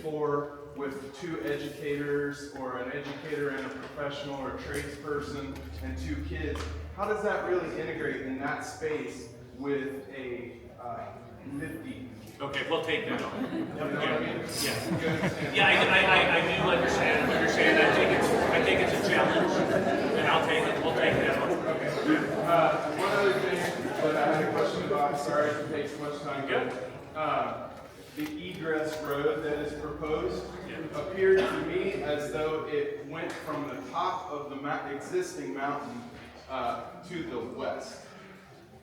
4 with 2 educators or an educator and a professional or tradesperson and 2 kids, how does that really integrate in that space with a 50? Okay, we'll take that on. You know what I mean? Yeah. Yeah, I do understand. I think it's a challenge, and I'll take it. We'll take that on. Okay. One other thing that I had a question about, sorry to take so much time, but the egress road that is proposed appeared to me as though it went from the top of the existing mountain to the west.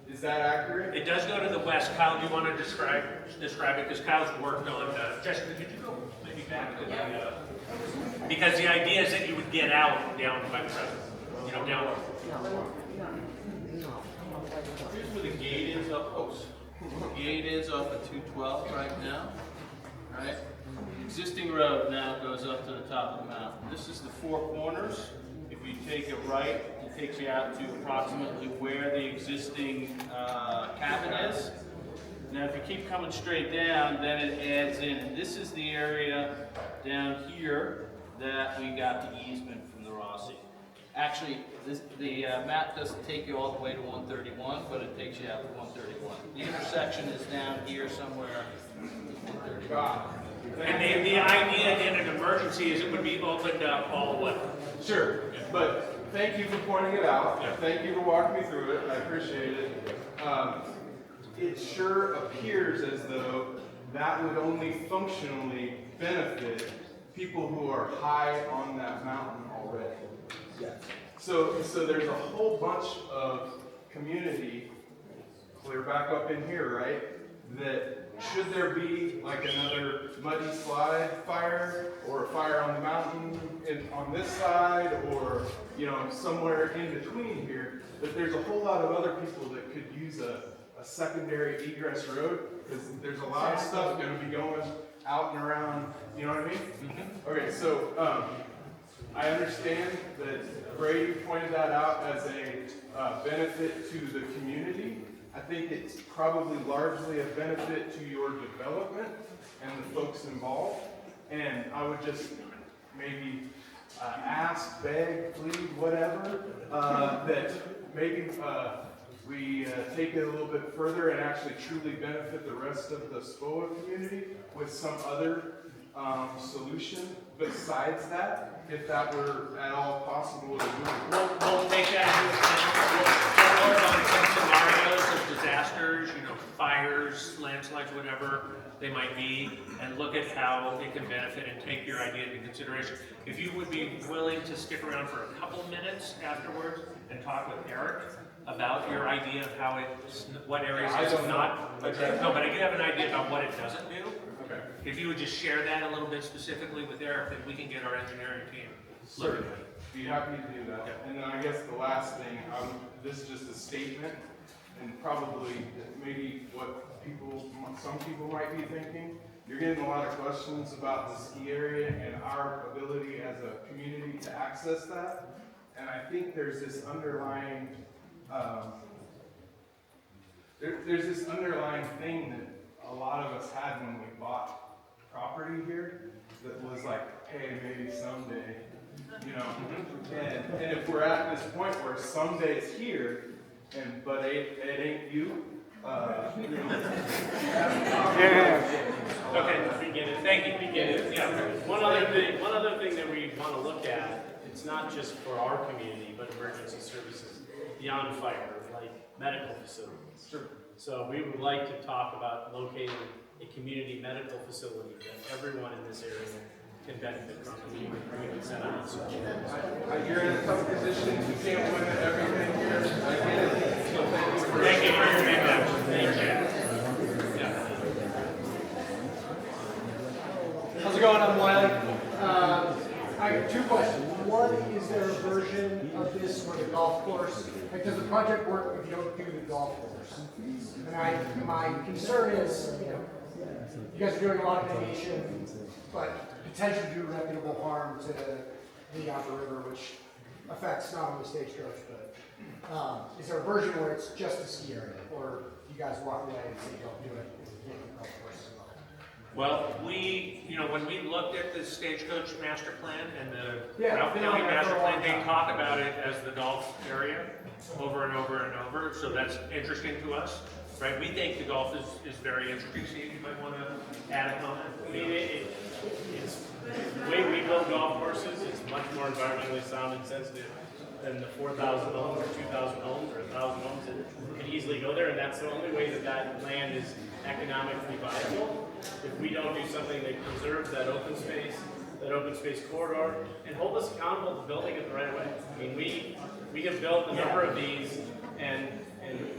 Is that accurate? It does go to the west. Kyle, do you want to describe it? Because Kyle's worked on Jessica, could you go maybe back to the because the idea is that you would get out down by the present. You know, down. Here's where the gate is up. The gate is off of 212 right now. Right? The existing road now goes up to the top of the mountain. This is the 4 corners. If you take it right, it takes you out to approximately where the existing cabin is. Now if you keep coming straight down, then it adds in, and this is the area down here that we got the easement from the Rossi. Actually, the map doesn't take you all the way to 131, but it takes you out to 131. The intersection is down here somewhere. And the idea in an emergency is it would be opened up all the way. Sure, but thank you for pointing it out. Yeah. Thank you for walking me through it. I appreciate it. It sure appears as though that would only functionally benefit people who are high on that mountain already. Yeah. So there's a whole bunch of community, clear back up in here, right? That should there be like another muddy slide fire or a fire on the mountain on this side or somewhere in between here, that there's a whole lot of other people that could use a secondary egress road because there's a lot of stuff going to be going out and around, you know what I mean? Mm-hmm. Okay, so I understand that Brady pointed that out as a benefit to the community. I think it's probably largely a benefit to your development and the folks involved. And I would just maybe ask, beg, plead, whatever, that maybe we take it a little bit further and actually truly benefit the rest of the SPOA community with some other solution besides that, if that were at all possible to do. We'll take that into account. We'll work on some scenarios of disasters, fires, landslides, whatever they might be, and look at how it can benefit and take your idea into consideration. If you would be willing to stick around for a couple minutes afterwards and talk with Eric about your idea of how what areas it's not. No, but I do have an idea about what it doesn't do. Okay. If you would just share that a little bit specifically with Eric, then we can get our engineering team. Certainly. Be happy to do that. Okay. And then I guess the last thing, this is just a statement, and probably maybe what some people might be thinking. You're getting a lot of questions about the ski area and our ability as a community to access that. And I think there's this underlying there's this underlying thing that a lot of us had when we bought property here that was like, hey, maybe someday, and if we're at this point where someday it's here, but it ain't you, Okay, thank you. Yeah. One other thing that we want to look at, it's not just for our community, but emergency services beyond fire, like medical facilities. Sure. So we would like to talk about locating a community medical facility that everyone in this area can benefit from. We can set up a solution. You're in a tough position. You can't win at everything here. I get it. So Thank you for your feedback. Thank you. How's it going? I'm Wiley. I have 2 questions. One, is there a version of this for the golf course? Like, does the project work if you don't do the golf course? And my concern is, you guys are doing a lot of mitigation, but potentially do reputable harm to the upper river, which affects not only Stagecoach, but is there a version where it's just a ski area, or you guys walk away and say don't do it? You can't do golf course as well? Well, when we looked at the Stagecoach master plan and the Yeah, Ralph been County on there for master a long plan, they time. talk about it as the golf area over and over and over, so that's interesting to us, right? We think the golf is very interesting. Steve, you might want to add a comment? I mean, it's, the way we build golf courses is much more environmentally sound and sensitive than the 4,000 homes or 2,000 homes or 1,000 homes that could easily go there, and that's the only way that that land is economically viable. If we don't do something that preserves that open space corridor, and hold us accountable to building it the right way. I mean, we have built a number of these, and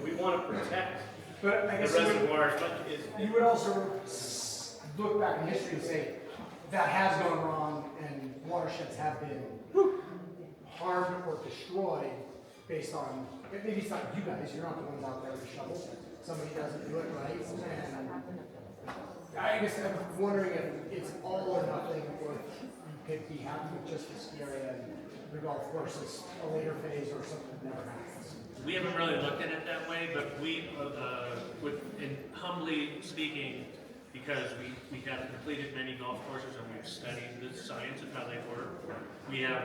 we want to protect But I the guess reservoir as much as you would also look back in history and say, that has gone wrong and watersheds have been harmed or destroyed based on, maybe it's not you guys, you're not the ones out there with the shovels, somebody doesn't do it right, and I guess I'm wondering if it's all or nothing, or if you could be happy with just the ski area and the golf course is a later phase or something that never happens. We haven't really looked at it that way, but we, in humbly speaking, because we have completed many golf courses and we've studied the science of how they work, we are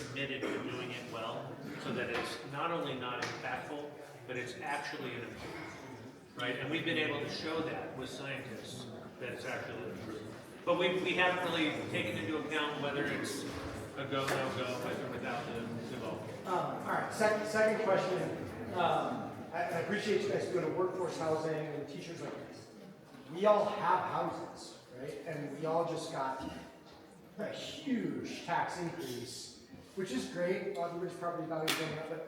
committed to doing it well, so that it's not only not impactful, but it's actually an improvement, right? And we've been able to show that with scientists, that it's actually an improvement. But we haven't really taken into account whether it's a go, no-go, with or without the golf. All right, second question. I appreciate you guys doing a workforce housing and teachers like this. We all have houses, right? And we all just got a huge tax increase, which is great. Everybody's property values going up, but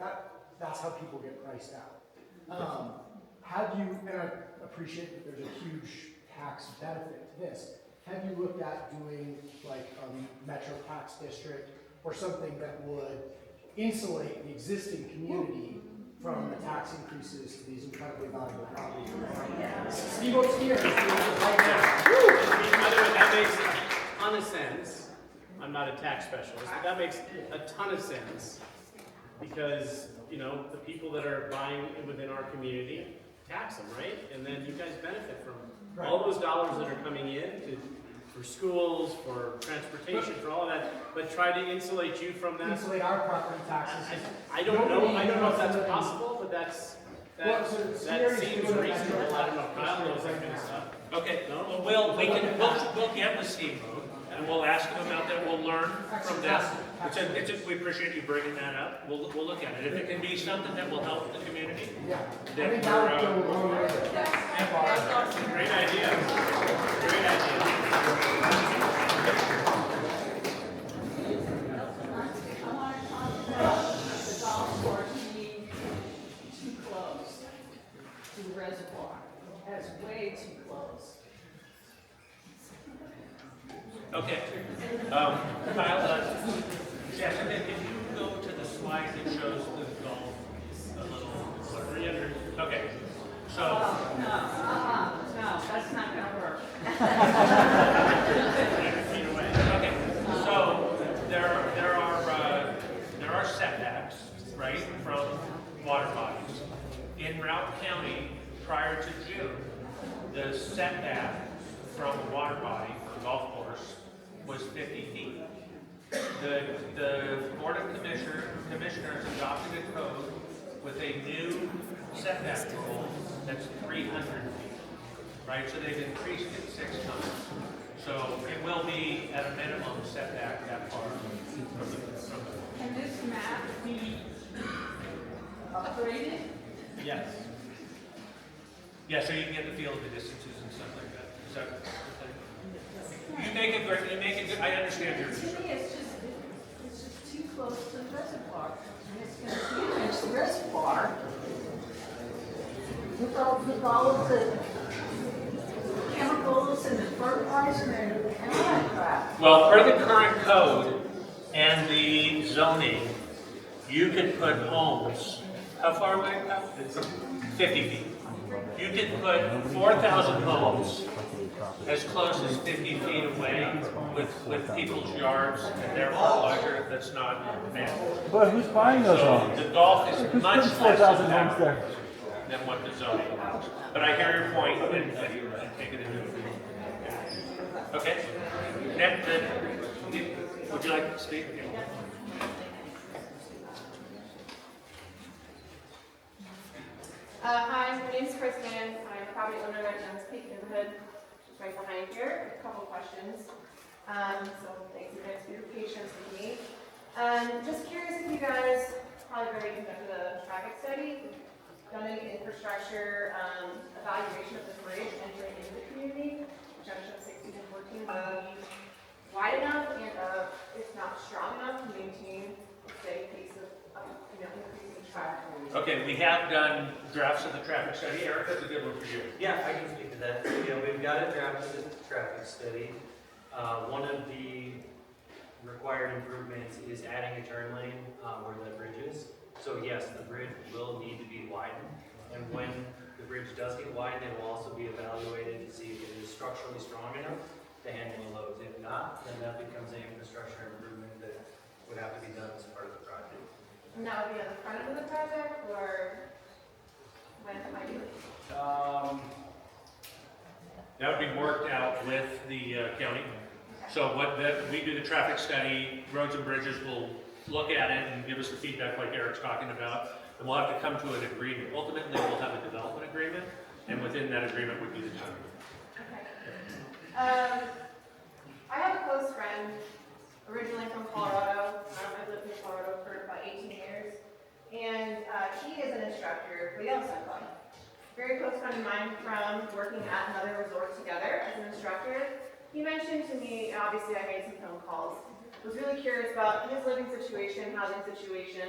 that's how people get priced out. Have you, and I appreciate that there's a huge tax benefit to this. Have you looked at doing like a metro tax district or something that would insulate the existing community from the tax increases to these incredibly valuable properties? Steamboat's here. Right now. By the way, that makes a ton of sense. I'm not a tax specialist, but that makes a ton of sense because, the people that are buying within our community, tax them, right? And then you guys benefit from all those dollars that are coming in for schools, for transportation, for all of that, but try to insulate you from that. Insulate our property taxes. I don't know if that's possible, but that seems reasonable. I don't know if Kyle knows that kind of stuff. Okay, No? we'll get with Steamboat, and we'll ask them about that, we'll learn from them. We appreciate you bringing that up, we'll look at it. If it can be something that will help the community, Yeah. I then think that would go a long way. Great idea. Great idea. The golf course being too close to the reservoir. That's way too close. Okay. Kyle, Jessica, if you go to the slide that shows the golf a little, 300, okay. So, No, that's not gonna work. okay, so there are setbacks, right, from water bodies. In Ralph County, prior to June, the setback from a water body for a golf course was 50 feet. The Board of Commissioners adopted a code with a new setback rule that's 300 feet, right? So they've increased it 6 times. So it will be at a minimum setback that far from the. Can this map be upgraded? Yes. Yeah, so you can get the feel of the distances and stuff like that. Is that the thing? You make it good, I understand your To concern. me, it's just too close to the reservoir. And it's gonna damage the reservoir with all of the chemicals and the fertilizer and all that crap. Well, per the current code and the zoning, you could put homes, how far away? 50 feet. You could put 4,000 homes as close as 50 feet away with people's yards and their enclosure that's not manageable. But who's buying those So homes? the golf is Who's much putting less 4,000 homes impactful there? than what the zoning allows. But I hear your point and take it into account. Okay. Next, would you like to speak? Hi, my name's Kristen. I'm a property owner at Jones Peak neighborhood, just right behind here. A couple of questions. So thanks in advance for your patience with me. Just curious if you guys probably already conducted a traffic study, done any infrastructure evaluation of the bridge entering into the community, junction 16 and 14, wide enough and if not strong enough to maintain a steady pace of increasing traffic. Okay, we have done drafts of the traffic study. Eric, that's a good one for you. Yeah, I can speak to that. We've got a drafted traffic study. One of the required improvements is adding a turn lane where the bridge is. So yes, the bridge will need to be widened. And when the bridge does get widened, it will also be evaluated to see if it is structurally strong enough to handle the loads. If not, then that becomes an infrastructure improvement that would have to be done as part of the project. And that would be on the front end of the project, or when it might be? That would be worked out with the county. So we do the traffic study, Roads and Bridges will look at it and give us the feedback like Eric's talking about, and we'll have to come to an agreement. Ultimately, we'll have a development agreement, and within that agreement would be the time. Okay. I have a close friend, originally from Colorado. I've lived in Colorado for about 18 years, and he is an instructor for the Yellowstone Club. Very close friend of mine from working at another resort together as an instructor. He mentioned to me, and obviously I made some phone calls, was really curious about his living situation, housing situation.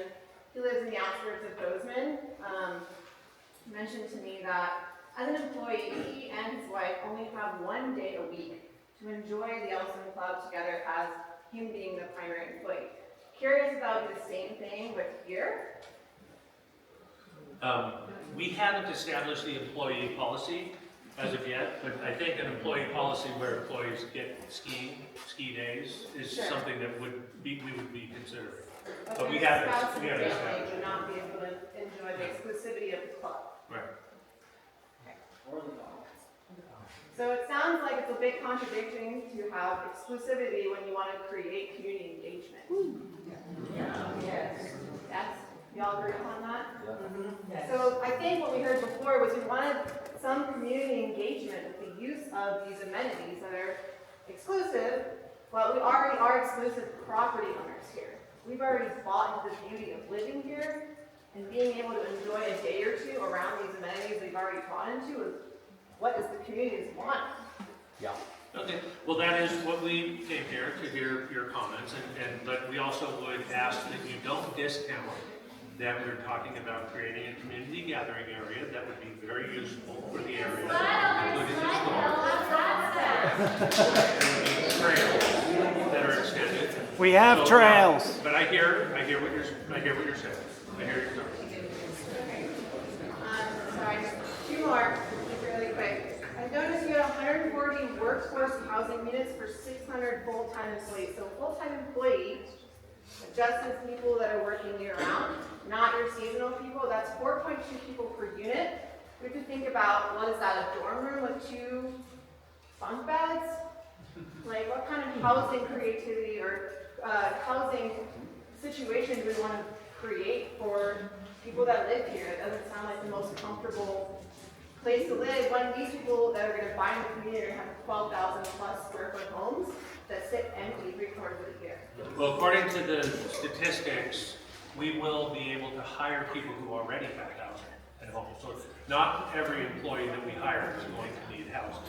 He lives in the outskirts of Bozeman. He mentioned to me that as an employee, he and his wife only have 1 day a week to enjoy the Yellowstone Club together as him being the primary employee. Curious if that would be the same thing with here? We haven't established the employee policy as of yet, but I think an employee policy where employees get ski days is Sure. something that we would be considering. Okay, But we haven't spouse and family established. would not be able to enjoy the exclusivity of the club. Right. So it sounds like it's a bit contradicting to have exclusivity when you want to create community engagement. Yes. That's, y'all agree on that? So I think what we heard before was we wanted some community engagement with the use of these amenities that are exclusive, but we already are exclusive property owners here. We've already bought into the beauty of living here, and being able to enjoy a day or two around these amenities we've already bought into is what is the community's want. Okay, well, that is what we came here to hear your comments, but we also would ask that you don't discount that we're talking about creating a community gathering area that would be very useful for the area, including the store. Trails that are extended. We have So, trails. But I hear what you're saying. I hear your comments. Sorry, just two more, just really quick. I've noticed you have 140 workforce housing units for 600 full-time employees. So full-time employee, just as people that are working year-round, not your seasonal people, that's 4.2 people per unit. We have to think about, what is that, a dorm room with 2 bunk beds? Like, what kind of housing creativity or housing situation do we want to create for people that live here? It doesn't sound like the most comfortable place to live when these people that are going to buy in the community have 12,000 plus square foot homes that sit empty 3/4 of the year. Well, according to the statistics, we will be able to hire people who already have housing at home. So not every employee that we hire is going to need housing,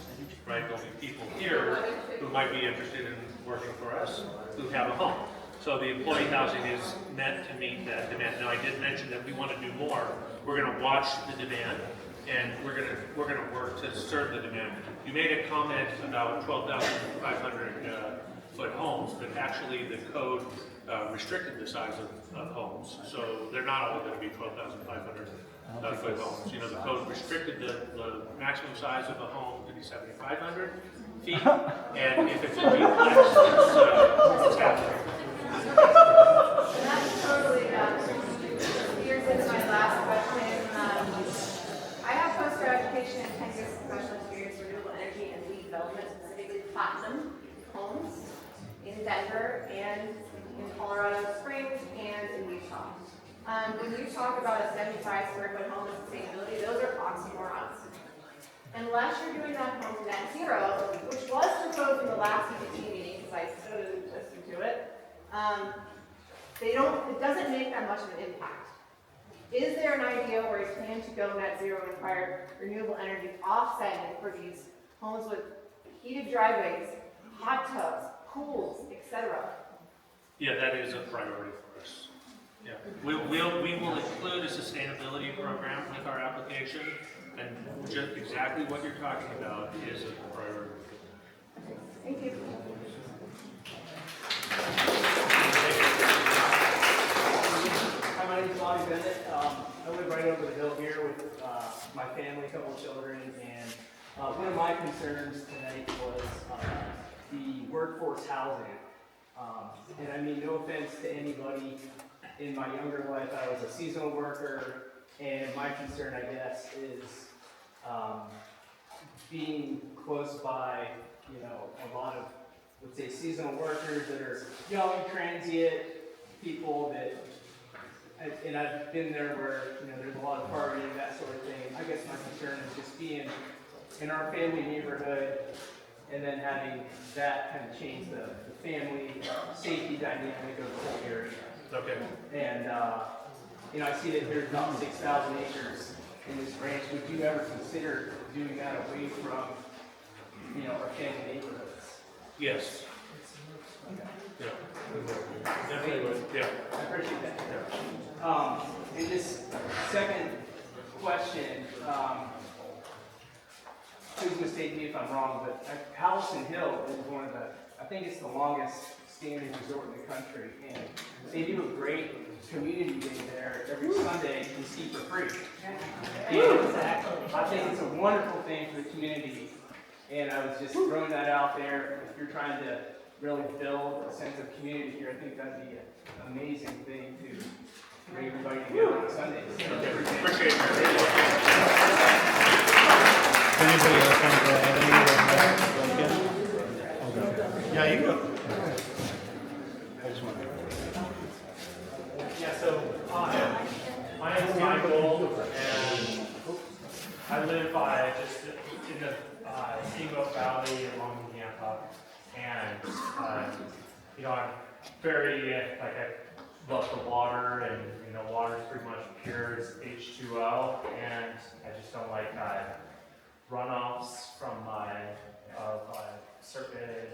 right? There'll be people here who might be interested in working for us who have a home. So the employee housing is meant to meet that demand. Now, I did mention that we want to do more. We're going to watch the demand, and we're going to work to serve the demand. You made a comment about 12,500 foot homes, but actually the code restricted the size of homes. So they're not all going to be 12,500 foot homes. You know, the code restricted the maximum size of a home to be 7,500 feet, and if it's a duplex, it's half. And that's totally years into my last question. I have post-grad education and 10 years of professional experience in renewable energy and lead development, specifically platinum. Denver and in Colorado Springs and in Utah. When you talk about a 75 square foot home and sustainability, those are oxymorons. Unless you're doing that home net zero, which was proposed in the last EPT meeting, because I stood and listened to it, it doesn't make that much of an impact. Is there an idea where you plan to go net zero and require renewable energy offset for these homes with heated driveways, hot tubs, pools, etc.? Yeah, that is a priority for us. Yeah, we will include a sustainability program with our application, and just exactly what you're talking about is a priority. Thank you. Hi, my name is Bobby Bennett. I live right over the hill here with my family, a couple of children, and one of my concerns tonight was the workforce housing. And I mean, no offense to anybody, in my younger life, I was a seasonal worker, and my concern, I guess, is being close by, you know, a lot of, let's say, seasonal workers that are young, transient, people that, and I've been there where, you know, there's a lot of partying, that sort of thing. I guess my concern is just being in our family neighborhood and then having that kind of change the family safety dynamic of the whole area. Okay. And, you know, I see that there's about 6,000 acres in this ranch. Would you ever consider doing that away from, you know, our family neighborhoods? Yes. Okay. Yeah. Definitely would. Yeah. I appreciate that. And this second question, please mistake me if I'm wrong, but Hallison Hill is one of the, I think it's the longest standing resort in the country, and they do a great community day there every Sunday to ski for free. And I think it's a wonderful thing for the community, and I was just throwing that out there. If you're trying to really build a sense of community here, I think that'd be an amazing thing to bring everybody together on Sundays. Appreciate it. Anybody else want to add anything? Yeah, you go. I just want to. Yeah, so, my name is Michael, and I live just in the Steamboat Valley along Nampa, and, you know, I'm very, I love the water, and, you know, water is pretty much pure as H2O, and I just don't like runoffs from certain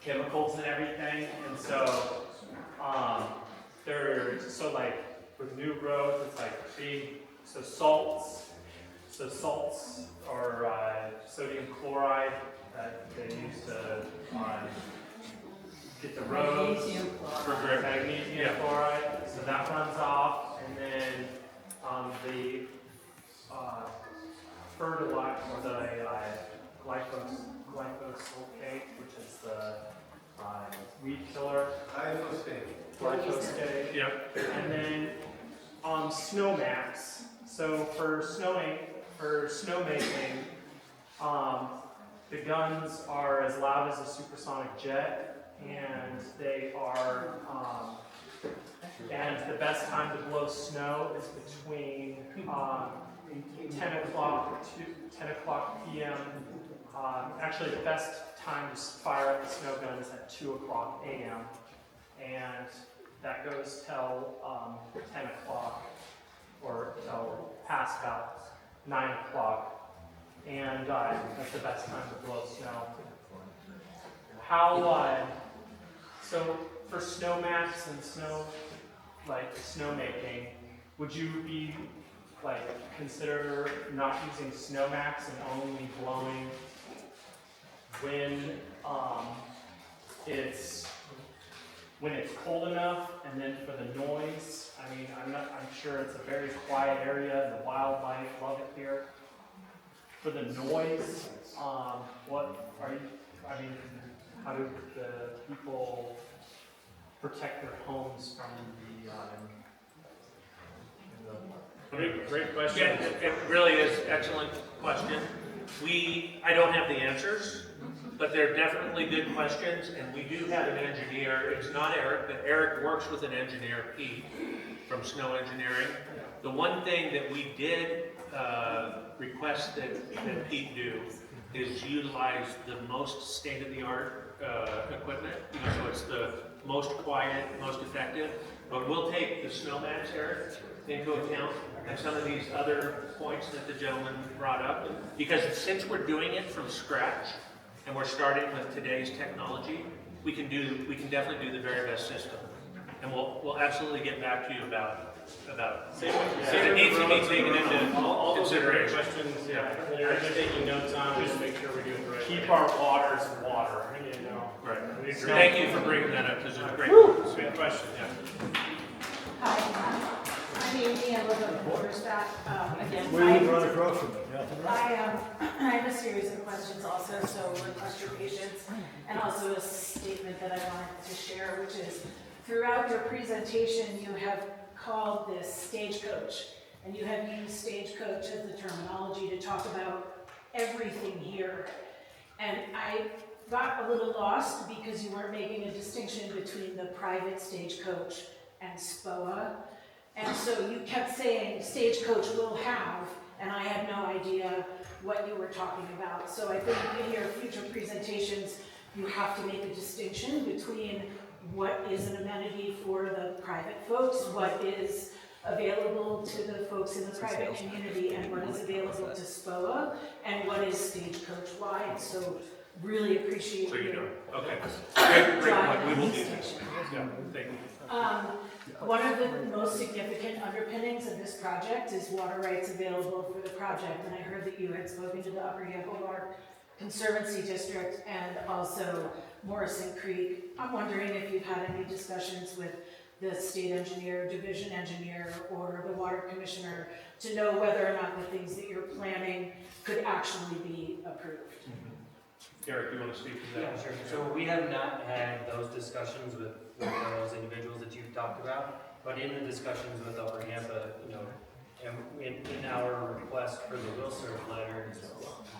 chemicals and everything, and so, so like with new roads, it's like big, so salts are sodium chloride that they use to get the roads. Magnesium chloride, so that runs off, and then the fertilizer, or the glyphosate, which is the weed killer. Glyphosate. Yep. And then snowmax. So for snowmaking, the guns are as loud as a supersonic jet, and they are, and the best time to blow snow is between 10 o'clock p.m. Actually, the best time to fire up the snow gun is at 2 o'clock a.m. and that goes till 10 o'clock or till past about 9 o'clock, and that's the best time to blow snow. So for snowmax and snowmaking, would you be consider not using snowmax and only blowing when it's cold enough, and then for the noise, I mean, I'm sure it's a very quiet area, and the wildlife love it here. For the noise, how do the people protect their homes from Great question. Yeah, it really is excellent question. I don't have the answers. but they're definitely good questions, and we do have an engineer. It's not Eric, but Eric works with an engineer, Pete, from Snow Engineering. The one thing that we did request that Pete do is utilize the most state-of-the-art equipment, so it's the most quiet, most effective. But we'll take the snowmats, Eric, into account, and some of these other points that the gentleman brought up, because since we're doing it from scratch, and we're starting with today's technology, we can definitely do the very best system. And we'll absolutely get back to you about it needs to be taken into all those are great consideration. questions, that you're taking notes on, just make sure we do it right. Keep our waters water, you know. Right. We agree. Thank you for bringing that up, because it's a great. It's a good question. Hi, I'm Amy, I live on Horseback. Again, run across from it, I have a series of questions also, so request your patience. And also a statement that I wanted to share, which is, throughout your presentation, you have called this Stagecoach, and you have used Stagecoach as the terminology to talk about everything here. And I got a little lost because you weren't making a distinction between the private Stagecoach and SPOA. And so you kept saying Stagecoach will have, and I had no idea what you were talking about. So I think in your future presentations, you have to make a distinction between what is an amenity for the private folks, what is available to the folks in the private community, and what is available to SPOA, and what is Stagecoach-wide. So really appreciate So you your know, okay. Great point. We will do that. distinction. Yeah, thank you. One of the most significant underpinnings of this project is water rights available for the project, and I heard that you had spoken to the Upper Yahoo Conservancy District and also Morrison Creek. I'm wondering if you've had any discussions with the state engineer, division engineer, or the water commissioner to know whether or not the things that you're planning could actually be approved. Eric, you want to speak to that? Yeah, sure. So we have not had those discussions with those individuals that you've talked about, but in the discussions with Upper Yampa, and in our request for the will serve letter,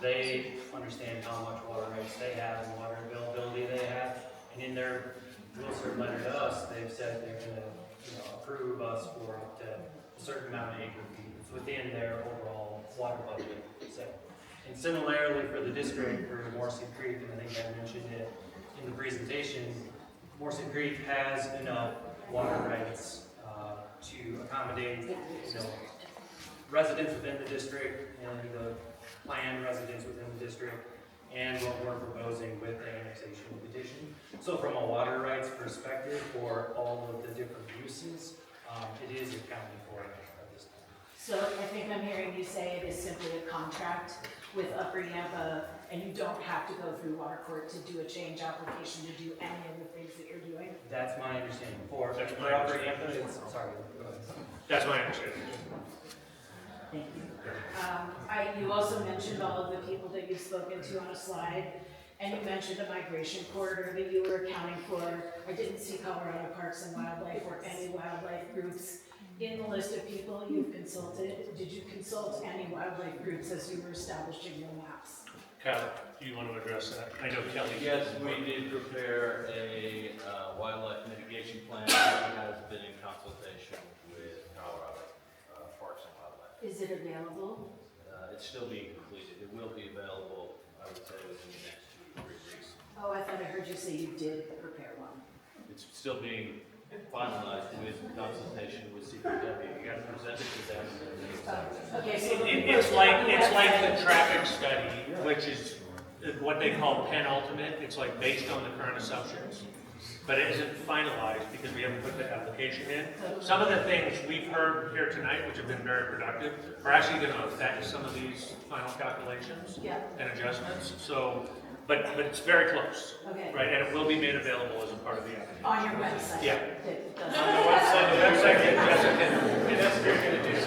they understand how much water rights they have and water availability they have, and in their will serve letter to us, they've said they're going to approve us for up to a certain amount of acre feet. It's within their overall water budget. So, and similarly for the district for Morrison Creek, and I think I mentioned it in the presentation, Morrison Creek has enough water rights to accommodate residents within the district and the planned residents within the district, and what we're proposing with the annexation petition. So from a water rights perspective for all of the different uses, it is accounted for at this time. So I think I'm hearing you say it is simply a contract with Upper Yampa, and you don't have to go through water court to do a change application to do any of the things that you're doing? That's my understanding. For That's my Upper understanding. Yampa, it's, sorry, go ahead. That's my understanding. Thank you. You also mentioned all of the people that you've spoken to on a slide, and you mentioned a migration corridor that you were accounting for. I didn't see Colorado Parks and Wildlife or any wildlife groups in the list of people you've consulted. Did you consult any wildlife groups as you were establishing your maps? Kyle, do you want to address that? I know Kelly. Yes, we did prepare a wildlife mitigation plan that has been in consultation with Colorado Parks and Wildlife. Is it available? It's still being completed. It will be available, I would say, within the next 2 to 3 weeks. Oh, I thought I heard you say you did prepare one. It's still being finalized with consultation with CPW. You got to present it to them. Okay, so It's like the traffic study, which is what they call penultimate. It's like based on the current assumptions, but it isn't finalized because we haven't put the application in. Some of the things we've heard here tonight, which have been very productive, are actually going to affect some of these final calculations Yeah. and adjustments. So, but it's very close, Okay. right? And it will be made available as a part of the application. On your website? Yeah. That does- On the website, that's what you're going to do.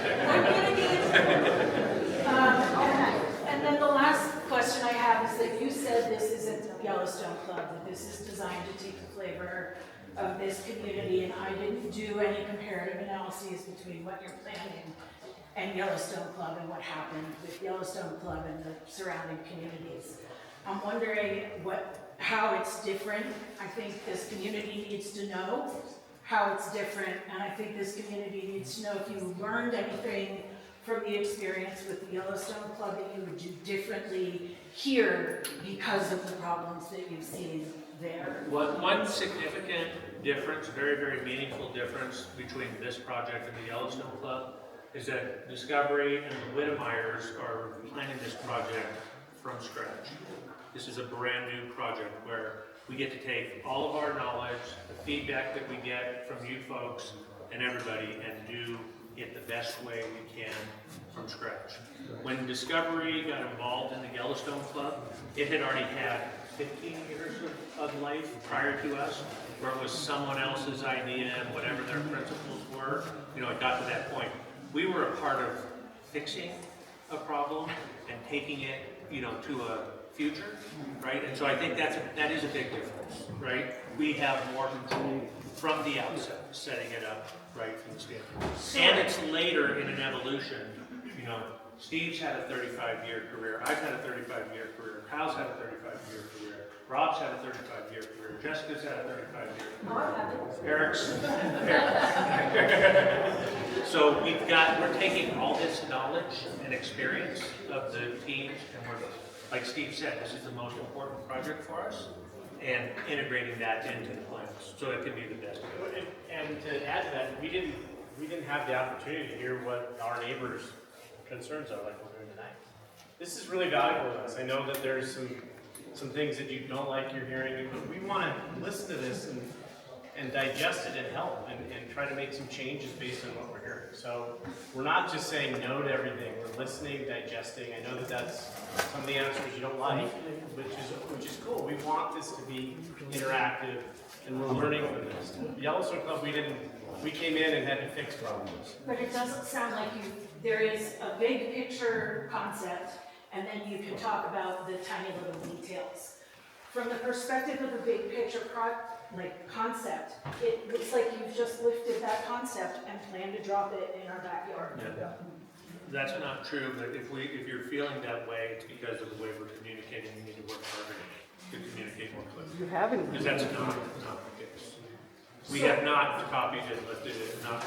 And then the last question I have is that you said this isn't Yellowstone Club, that this is designed to take the flavor of this community, and I didn't do any comparative analyses between what you're planning and Yellowstone Club and what happened with Yellowstone Club and the surrounding communities. I'm wondering how it's different. I think this community needs to know how it's different, and I think this community needs to know if you learned anything from the experience with the Yellowstone Club that you would do differently here because of the problems that you've seen there. One significant difference, very, very meaningful difference between this project and the Yellowstone Club is that Discovery and the Whittemeyers are planning this project from scratch. This is a brand new project where we get to take all of our knowledge, the feedback that we get from you folks and everybody, and do it the best way we can from scratch. When Discovery got involved in the Yellowstone Club, it had already had 15 years of life prior to us, where it was someone else's idea and whatever their principles were, it got to that point. We were a part of fixing a problem and taking it, to a future, right? And so I think that is a big difference, right? We have more control from the outset, setting it up right from the standpoint. And it's later in an evolution. Steve's had a 35-year career. I've had a 35-year career. Kyle's had a 35-year career. Rob's had a 35-year career. Jessica's had a 35-year career. Eric's. So we're taking all this knowledge and experience of the teams, and we're, like Steve said, this is the most important project for us, and integrating that into the plans so it can be the best. And to add to that, we didn't have the opportunity to hear what our neighbors' concerns are like we're doing tonight. This is really valuable to us. I know that there's some things that you don't like you're hearing, but we want to listen to this and digest it and help and try to make some changes based on what we're hearing. So we're not just saying no to everything. We're listening, digesting. I know that that's some of the answers you don't like, which is cool. We want this to be interactive, and we're learning from this. Yellowstone Club, we came in and had to fix problems. But it doesn't sound like there is a big picture concept, and then you can talk about the tiny little details. From the perspective of the big picture concept, it looks like you've just lifted that concept and plan to drop it in our backyard. Yeah. That's not true, but if you're feeling that way, it's because of the way we're communicating. We need to work harder to communicate more clearly. You haven't. Because that's not the case. We have not copied it, lifted it, not.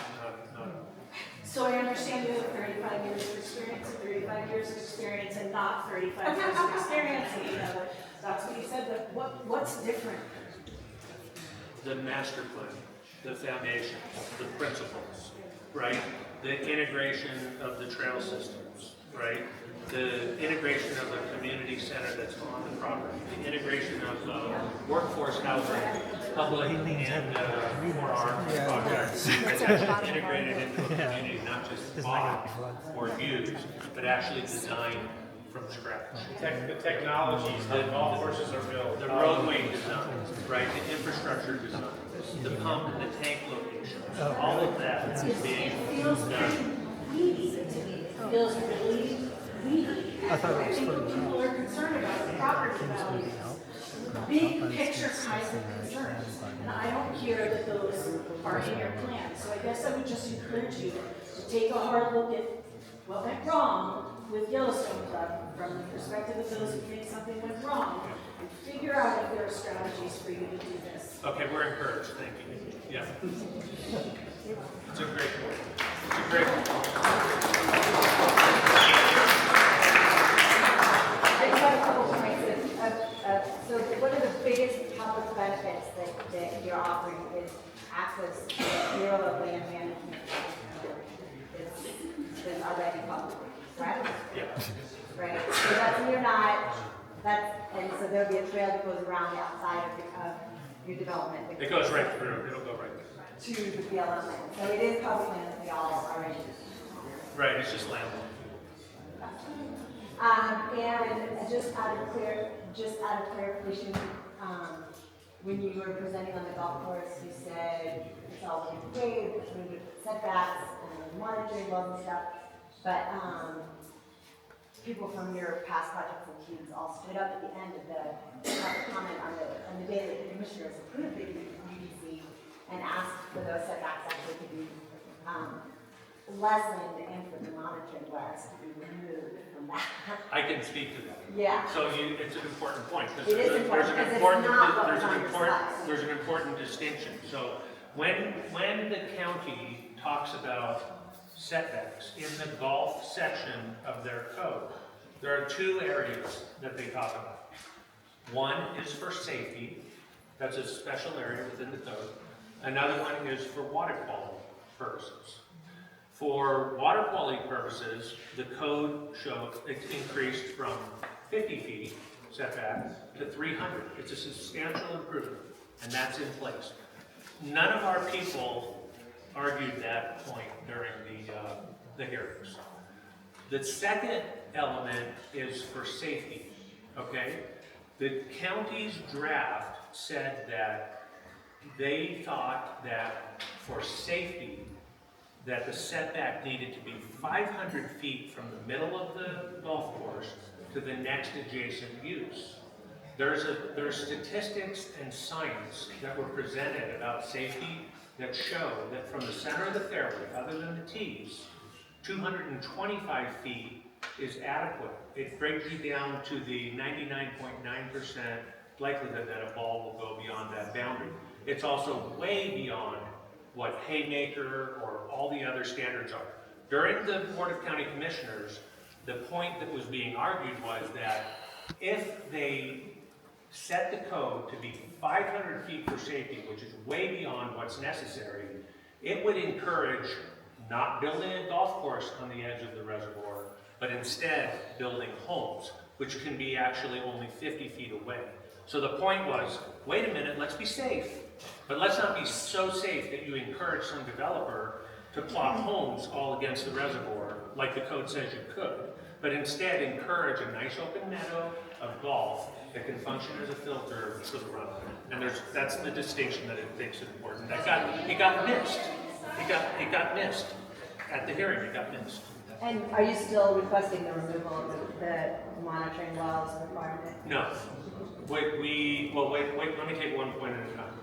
So I understand you have 35 years of experience, 35 years of experience, and not 35 years of experience. That's what you said, but what's different? The master plan, the foundations, the principles, right? The integration of the trail systems, right? The integration of the community center that's on the property, the integration of workforce housing, public and forearm projects that's integrated into the community, not just bought or used, but actually designed from scratch. The technologies that golf courses are built. The roadway design, right? The infrastructure design, the pump and the tank locations, all of that is being done. Weedy to me. It feels really weedy. I thought it was think funny. what people are concerned about is property values. Big picture kinds of concerns. And I don't hear that those are in your plan. So I guess I would just encourage you to take a hard look at what went wrong with Yellowstone Club from the perspective of those who think something went wrong, and figure out if there are strategies for you to do this. Okay, we're encouraged, thank you. Yeah. It's a great point. It's a great point. I just have a couple points. So one of the biggest public benefits that you're offering is access to Bureau of Land Management. It's already public, right? Yeah. Right. So and so there'll be a trail that goes around the outside of your development. It goes right through, it'll go right through. To the BLM land. So it is public land that we all already. Right, it's just land. And just out of clarification, when you were presenting on the golf course, you said it's all looking great, we get setbacks and monitoring wells and stuff. But people from your past projects and teams all stood up at the end of the comment on the day that the commissioners approved the UDC and asked for those setbacks actually to be lessened and for the monitoring wells to be removed from that. I can speak to that. Yeah. So it's an important point, because It is important, because it's not what was on your slides. there's an important distinction. So when the county talks about setbacks in the golf section of their code, there are two areas that they talk about. One is for safety, that's a special area within the code. Another one is for water quality purposes. For water quality purposes, the code showed it increased from 50 feet setback to 300. It's a substantial improvement, and that's in place. None of our people argued that point during the hearings. The second element is for safety, okay? The county's draft said that they thought that for safety, that the setback needed to be 500 feet from the middle of the golf course to the next adjacent use. There's statistics and science that were presented about safety that show that from the center of the fairway, other than the tees, 225 feet is adequate. It breaks you down to the 99.9% likelihood that a ball will go beyond that boundary. It's also way beyond what Haymaker or all the other standards are. During the Board of County Commissioners, the point that was being argued was that if they set the code to be 500 feet for safety, which is way beyond what's necessary, it would encourage not building a golf course on the edge of the reservoir, but instead building homes, which can be actually only 50 feet away. So the point was, wait a minute, let's be safe, but let's not be so safe that you encourage some developer to plot homes all against the reservoir like the code says you could, but instead encourage a nice open meadow of golf that can function as a filter for the runoff. And that's the distinction that it thinks is important. It got missed. It got missed. At the hearing, it got missed. And are you still requesting the removal of the monitoring wells requirement? No. Wait, let me take one point at a time.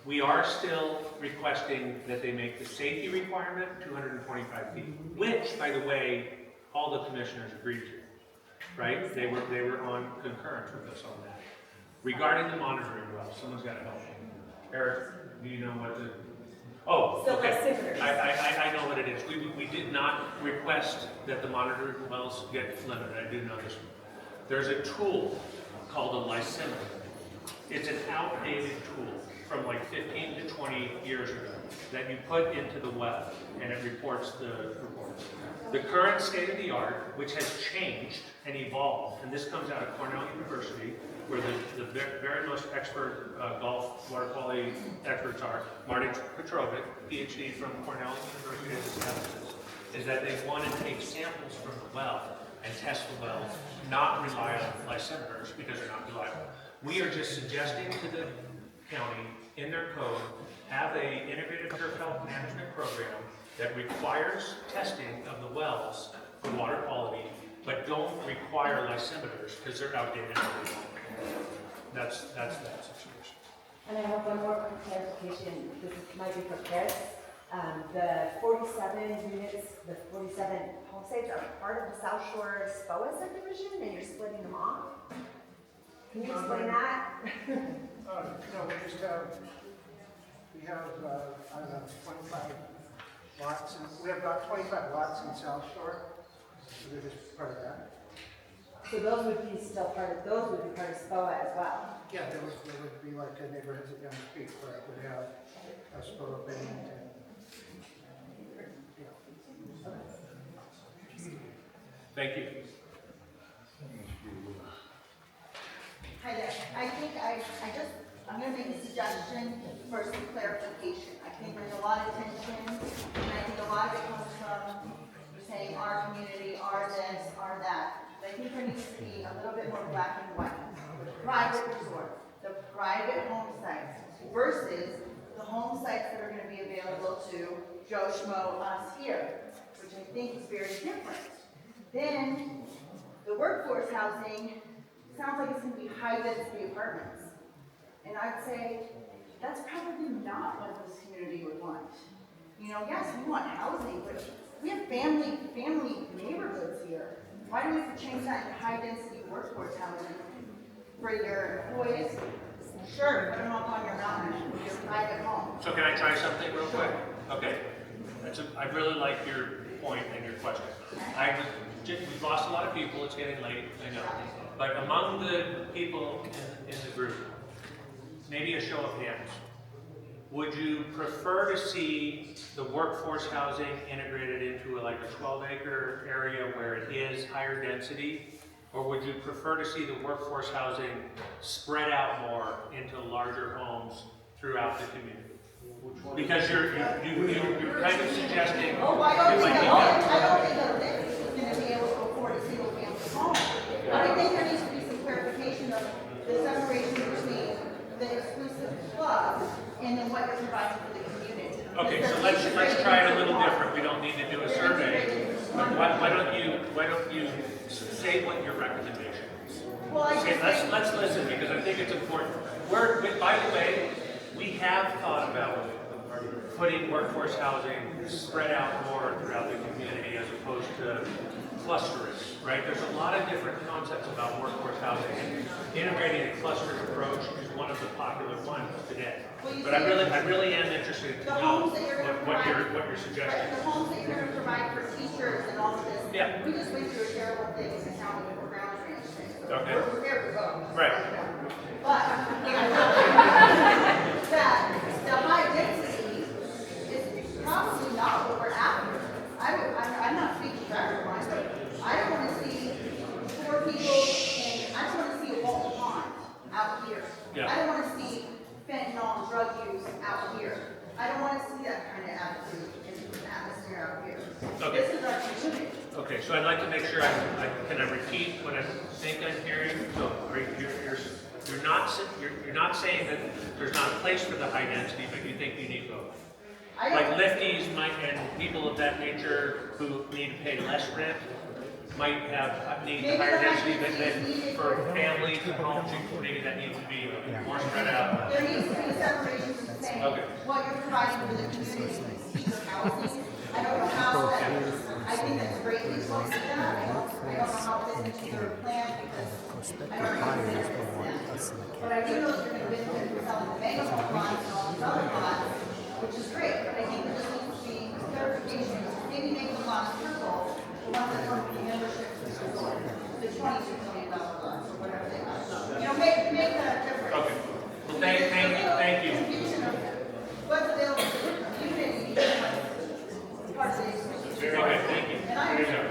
We are still requesting that they make the safety requirement 225 feet, which, by the way, all the commissioners agreed to, right? They were on concurrence with us on that. Regarding the monitoring wells, someone's got to help me. Eric, do you know what the... Oh, So okay. listeners. I know what it is. We did not request that the monitoring wells get limited. I do know this one. There's a tool called a lysimeter. It's an outdated tool from like 15 to 20 years ago that you put into the well and it reports the reports. The current state of the art, which has changed and evolved, and this comes out of Cornell University, where the very most expert golf water quality experts are, Marty Petrovic, PhD from Cornell University, has established this, is that they want to take samples from the well and test the wells, not rely on lysimeters because they're not reliable. We are just suggesting to the county, in their code, have a integrated turf health management program that requires testing of the wells for water quality, but don't require lysimeters because they're outdated. That's that situation. And I have one more quick clarification. This might be for Chris. The 47 units, the 47 home sites are part of the South Shore SPOA subdivision, and you're splitting them off? Can you explain that? No, we have, I don't know, 25 lots, and we have about 25 lots in South Shore, so they're just part of that. So those would be still part of, those would be part of SPOA as well? Yeah, there would be like a neighborhood down the street where it would have a SPOA bank and, Thank you. Hi there. I think I'm going to make a suggestion for some clarification. I think there's a lot of tension, and I think a lot of it comes from saying our community, our this, our that. But I think there needs to be a little bit more black and white. The private resort, the private home sites versus the home sites that are going to be available to Joe Schmo, us here, which I think is very different. Then the workforce housing sounds like it's going to be high-density apartments. And I'd say that's probably not what this community would want. You know, yes, we want housing, but we have family neighborhoods here. Why do we have to change that into high-density workforce housing for your employees? Sure, put them up on your mountain, your private home. So can I try something real quick? Okay. I really like your point and your question. We've lost a lot of people, it's getting late, I know. But among the people in the group, maybe a show of hands, would you prefer to see the workforce housing integrated into like a 12-acre area where it is higher density? Or would you prefer to see the workforce housing spread out more into larger homes throughout the community? Because you're kind of suggesting. Oh, I don't think a Lyft is going to be able to afford a single family home. But I think there needs to be some clarification of the separation between the exclusive club and then what you're providing for the community. Okay, so let's try it a little different. We don't need to do a survey. But why don't you say what your recommendation is? Well, Let's listen, because I think it's important. By the way, we have thought about putting workforce housing spread out more throughout the community as opposed to clustering, right? There's a lot of different concepts about workforce housing, and integrating a clustered approach is one of the popular ones today. But I really am interested to know what you're suggesting. The homes that you're going to provide for teachers and all of this. Yeah. We just went through a terrible thing in the county with ground transfer. So Okay. we're prepared to go. Right. But that the high density is probably not what we're after. I'm not speaking for everyone, but I don't want to see 4 people and I don't want to see a Walton Pond out here. Yeah. I don't want to see fentanyl and drug use out here. I don't want to see that kind of attitude and atmosphere out here. Okay. This is our community. Okay, so I'd like to make sure can I repeat what I think I'm hearing? So you're not saying that there's not a place for the high density, but you think you need both. Like lifties and people of that nature who need to pay less rent might need higher density, but then for families and homes, maybe that needs to be more spread out. There needs to be a separation from saying Okay. what you're providing for the community, speaker housing. I don't know how that is. I think that's greatly close to that. I don't know how it fits into your plan because I don't know how it fits into that. But I do know that you're going to benefit from selling the mega home lots and all these other lots, which is great. But I think there just needs to be clarification. Maybe make the lots purple, the ones that come with the membership to the store, the $22 million lots or whatever they are. You know, make that difference. Okay. Well, thank you. Confusion of what's available to the community and what's part of the exclusive. Very good, thank you. And I Very good.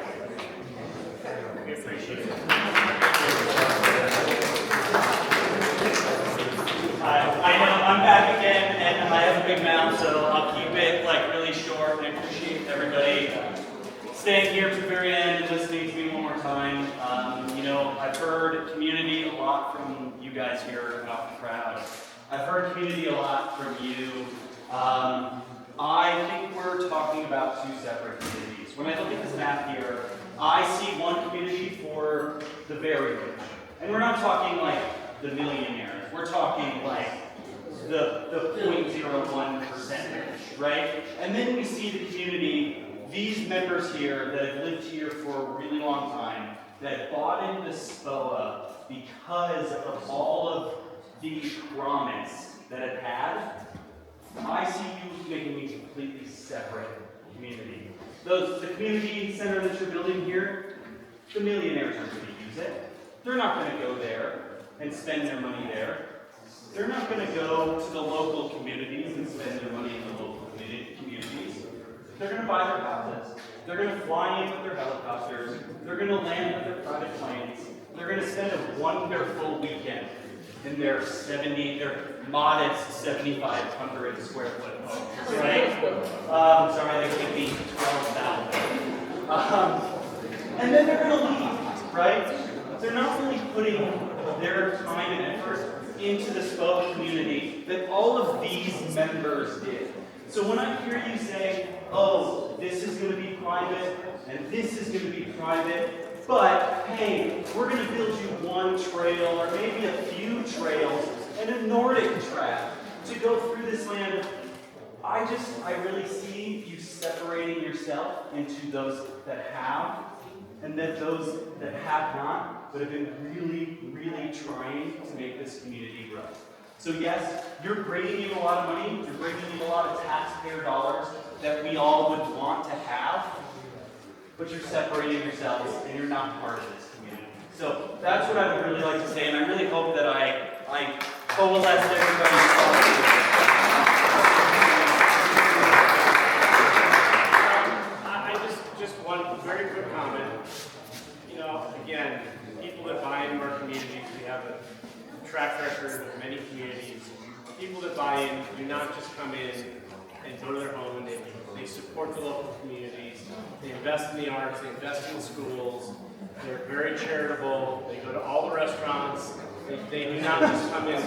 We appreciate it. I know, I'm back again, and I have a big mouth, so I'll keep it like really short, and I appreciate everybody staying here to the very end and listening to me one more time. You know, I've heard community a lot from you guys here out in the crowd. I've heard community a lot from you. I think we're talking about 2 separate communities. When I look at this map here, I see one community for the very rich. And we're not talking like the millionaires. We're talking like the 0.01% rich, right? And then we see the community, these members here that have lived here for a really long time, that bought into SPOA because of all of the promise that it had. I see you making a completely separate community. The community center that you're building here, the millionaires aren't going to use it. They're not going to go there and spend their money there. They're not going to go to the local communities and spend their money in the local communities. They're going to buy their houses. They're going to fly in with their helicopters. They're going to land with their private planes. They're going to spend a wonderful weekend in their modest 7,500 square foot homes, right? Sorry, they could be 12,000. And then they're going to leave, right? They're not really putting their time and effort into the SPO community that all of these members did. So when I hear you say, oh, this is going to be private, and this is going to be private, but hey, we're going to build you one trail, or maybe a few trails, and a Nordic track to go through this land. I really see you separating yourself into those that have, and then those that have not, but have been really, really trying to make this community grow. So yes, you're bringing in a lot of money, you're bringing in a lot of taxpayer dollars that we all would want to have, but you're separating yourselves and you're not part of this community. So that's what I would really like to say, and I really hope that I coalesce everybody's thoughts. Just one very quick comment. You know, again, people that buy into our communities, we have a track record of many communities. People that buy in do not just come in and go to their home, and they support the local communities. They invest in the arts, they invest in schools. They're very charitable. They go to all the restaurants. They do not just come in.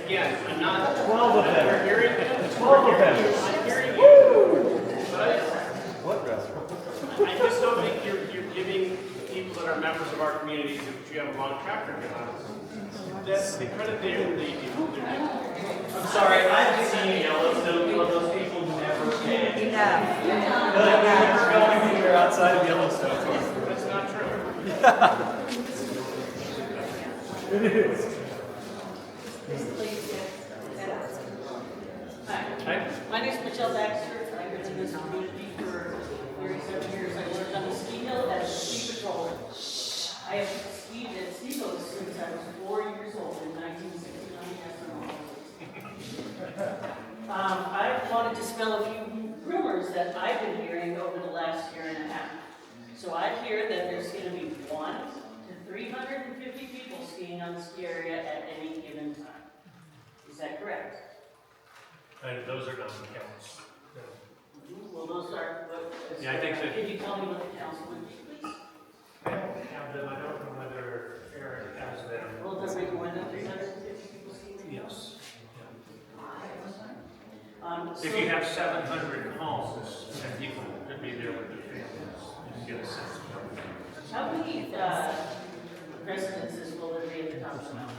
Again, I'm not. 12 of them. We're hearing you. 12 of them. I'm hearing you. But What restaurant? I just don't think you're giving people that are members of our communities, which you have a long track record on, that's the credit they do. I'm sorry, I haven't seen Yellowstone, but those people never pay. You know. Like, we're going here outside of Yellowstone. That's not true. It is. Hi, my name is Michelle Baxter. I've been in this community for 37 years. I worked on the ski hill as a ski patrol. I have skied at ski hills since I was 4 years old in 1969. I wanted to spell a few rumors that I've been hearing over the last year and a half. So I hear that there's going to be 1 to 350 people skiing on the ski area at any given time. Is that correct? And those are not the counts. Well, those are, Yeah, I think that. can you tell me what the council would be, please? I don't have them, I don't know whether Eric has them. Well, there may be more than 350 people skiing? Yes. So- If you have 700 homes, then people could be there with their families, you can get a sense of numbers. How many residences will there be at the top of the mountain?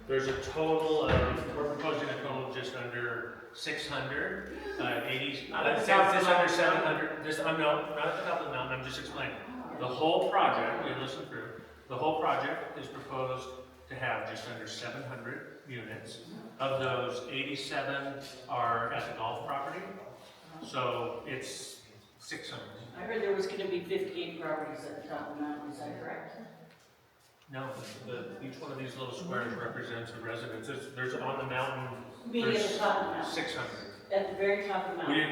There's a total of, we're proposing a total of just under 600, 80, Not at the just top of the under mountain. 700, just, no, not at the top of the mountain, I'm just explaining. The whole project, we listened through, the whole project is proposed to have just under 700 units. Of those, 87 are at the golf property, so it's 600. I heard there was going to be 58 properties at the top of the mountain, is that correct? No, each one of these little squares represents a residence. There's on the mountain, Meaning at there's the top of the mountain? 600. At the very top of the mountain?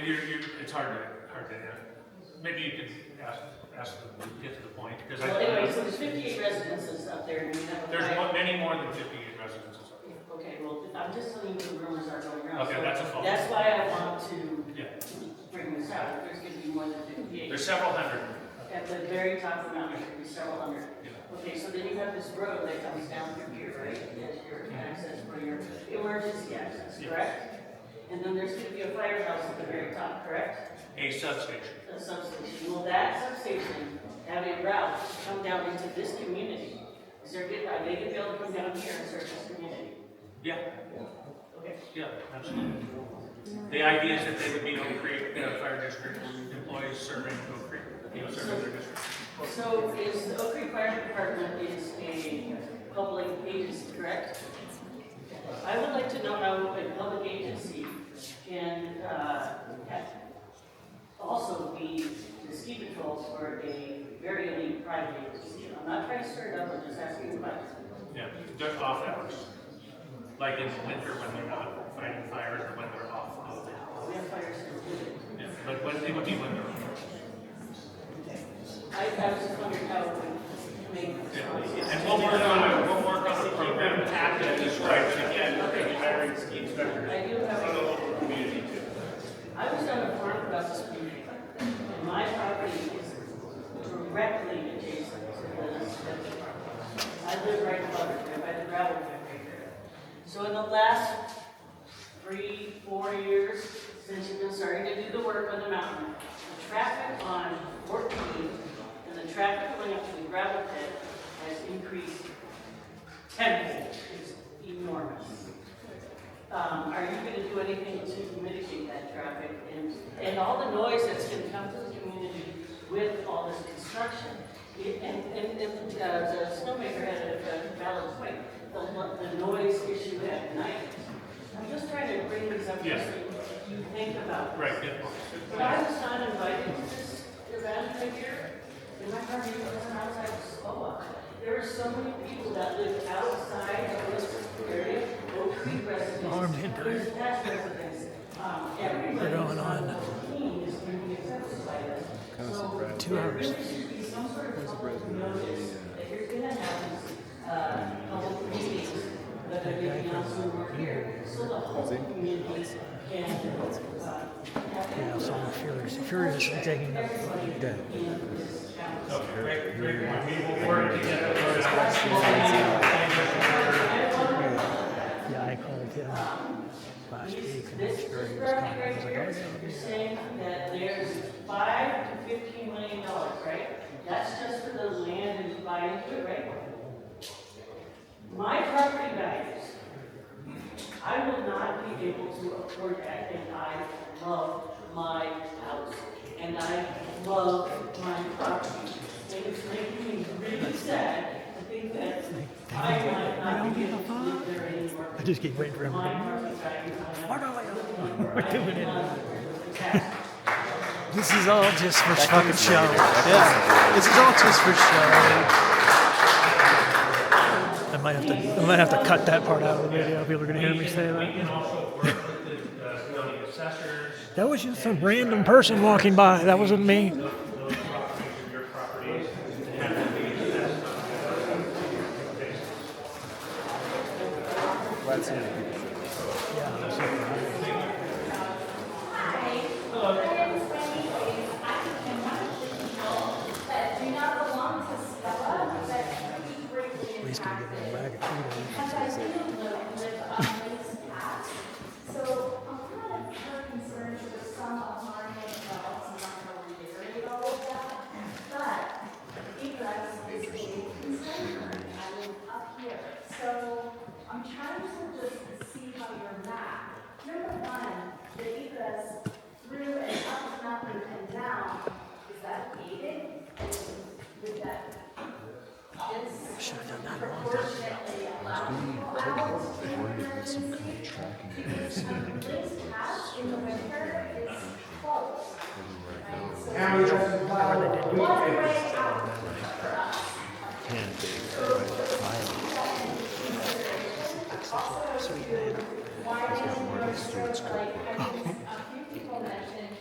It's hard to maybe you could ask them to get to the point, because Well, anyway, so there's 58 residences up there, and we have a... there's many more than 58 residences up there. Okay, well, I'm just telling you what the rumors are going around. Okay, So that's a fault. That's why I want to Yeah. bring this out, if there's going to be more than 58. There's several hundred. At the very top of the mountain, there could be several hundred. Yeah. Okay, so then you have this road that comes down through here, right? As your access for your emergency access, Yes. correct? And then there's gonna be a firehouse at the very top, correct? A substation. A substation. Will that substation have a route to come down into this community? Are they gonna be able to come down here and serve this community? Yeah. Okay. Yeah, absolutely. The idea is that they would be Oak Creek Fire District employees serving Oak Creek, serving their district. So is the Oak Creek Fire Department is a public agency, correct? I would like to know how a public agency can also be the ski patrol for a very elite private agency. I'm not trying to stir it up, I'm just asking a question. Yeah, they're off hours. Like in the winter when they're not fighting fires or when they're off. We have fires here. Yeah, but when they would be when they're off. I was just wondering how it would make. And we'll work on the program Active is right, but again, we're going to be hiring ski inspectors I do have from the local community too. I was on a farm across the street, and my property is directly adjacent to the I live right above it, right by the gravel pit right there. So in the last 3-4 years, since you've been starting to do the work on the mountain, the traffic on 14 and the traffic going up to the gravel pit has increased tenfold. It's enormous. are you gonna do anything to mitigate that traffic and all the noise that's gonna come to the community with all this construction? The snowmaker had a valid point, the noise issue at night. I'm just trying to bring these up Yes. so you think about this. Right, good point. But I was not invited to this event right here, and my party wasn't outside of SPOA. There are so many people that live outside of this area, Oak Creek residents, there's attached residents, everybody going on. team is going to be affected by this. So 2 there hours. really should be some sort of public notice that you're gonna have these, public meetings that are gonna be on Zoom or here, so the whole community can, Yeah, so I'm furiously taking the day. Great point. We will work together. Yeah, I called him last week and This I'm sure he was project coming. I right was like, here, oh, yeah, you're saying that there's $5 to $15 million, right? That's just for the land and buy into it, right? My property values, I will not be able to afford that, and I love my house, and I love my property. And it's making me really sad to think that I might not be able to live there anymore. I just keep waiting for him to My come. property values, What are we We're doing it? tax. This is all just for fucking show. Yeah, this is all just for show. I might have to cut that part out of the video. People are gonna hear me say We can that. also work with the county assessors. That was just some random person walking by. That wasn't me. Those properties are your properties and have them be assessed on a basis. At least gonna give them a bag of Cheetos. So I'm kind of concerned with some of my results, I'm not going to reiterate all of that, but egress is a big concern. I live up here, so I'm trying to just see how your map. Number one, the egress through and up the mountain and down, is that gated? With that, is proportionately allowed out in emergency? Police pass in the winter is closed. And we just One way out for us. Also, widen road strips, like, I mean, a few people mentioned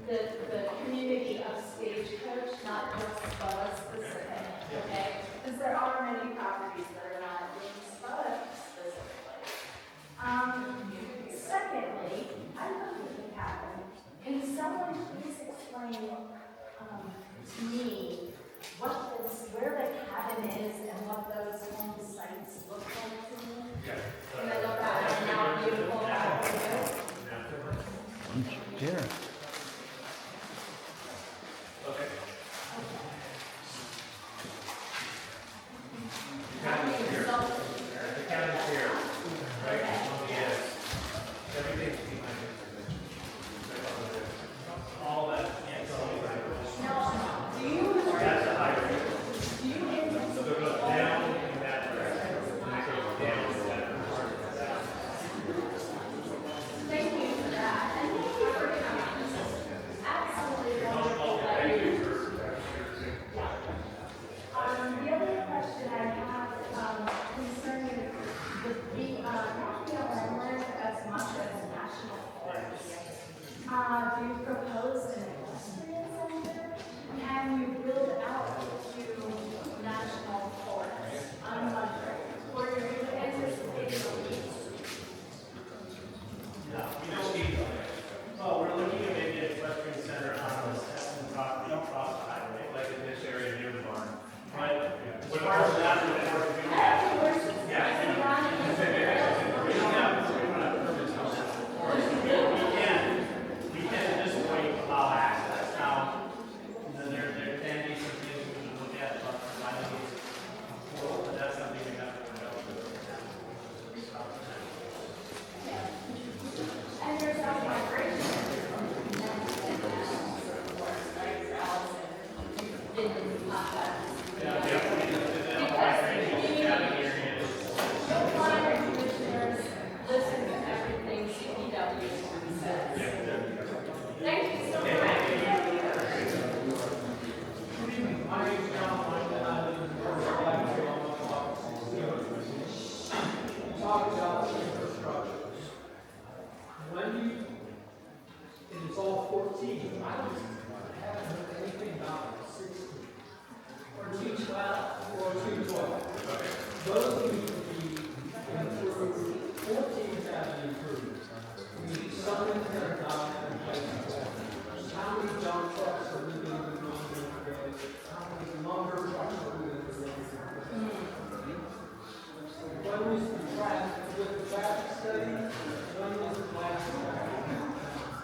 the community of Stagecoach, not just SPOA specific, okay? Because there are many properties that are not in SPOA specifically. Secondly, I love the cabin. Can someone please explain to me where the cabin is and what those home sites look like to me? And then look at how beautiful that is.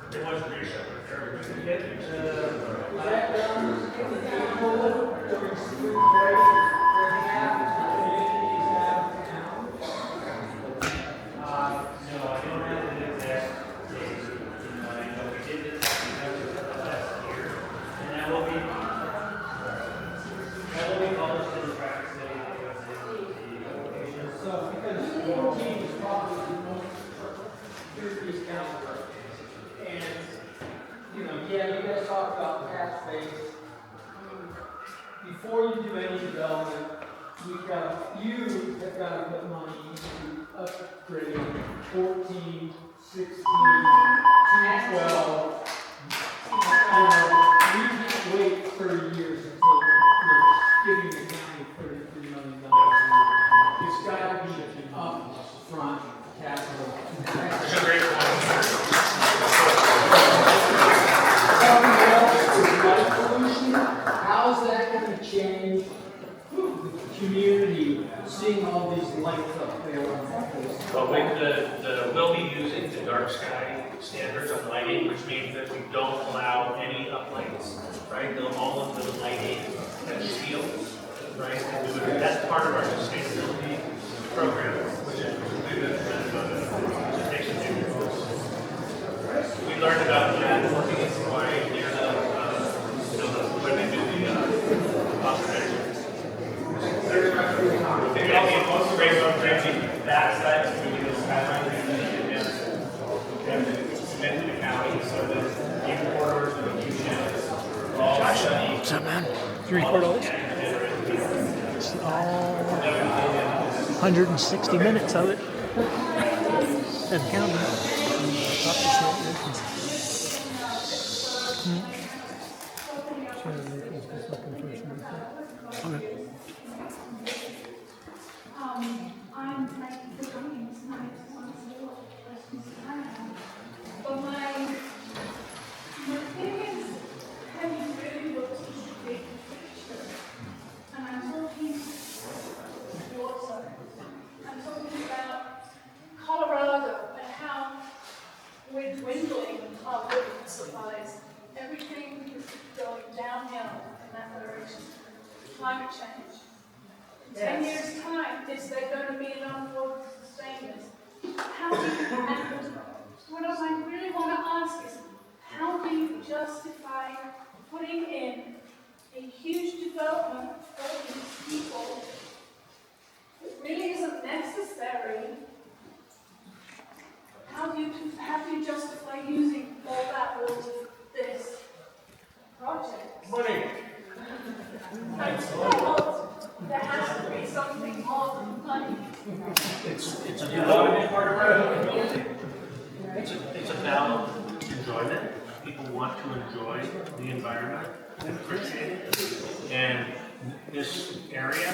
It was recent. No, I don't have an exact date. I know we did this last year, and that will be published in the traffic study. So, because 14 is probably the most serious calendar. And, you know, yeah, you guys talk about tax base. Before you do any development, you have got to put money into upgrading 14, 16, 212. We can't wait 30 years until you're giving the county $33 million a year. It's got to be upfront capital. That's a great point. How's that going to change the community, seeing all these lights up there on that place? But we'll be using the dark sky standards of lighting, which means that we don't allow any uplights, right? All of the lighting that shields, right? And that's part of our sustainability program, which is we've been we learned about that working in Hawaii near when they do the observation. Rainbow dredging that side is doing this skyline and submit to the county so that the corridors and the channels are all studied. What's up, man? You record all this? It's all 160 minutes of it. And counting. Okay. I'm like becoming tonight, but my thing is, have you really looked at the big picture? And I'm talking water. I'm talking about Colorado and how we're dwindling our living supplies. Everything is going downhill in that direction. Climate change. In 10 years' time, is there going to be enough water to sustain this? How do you, and what I really want to ask is, how do you justify putting in a huge development for these people that really isn't necessary? How do you justify using all that water for this project? Money. There has to be something more than money. It's a development part of our community. It's about enjoyment. People want to enjoy the environment and appreciate it. And this area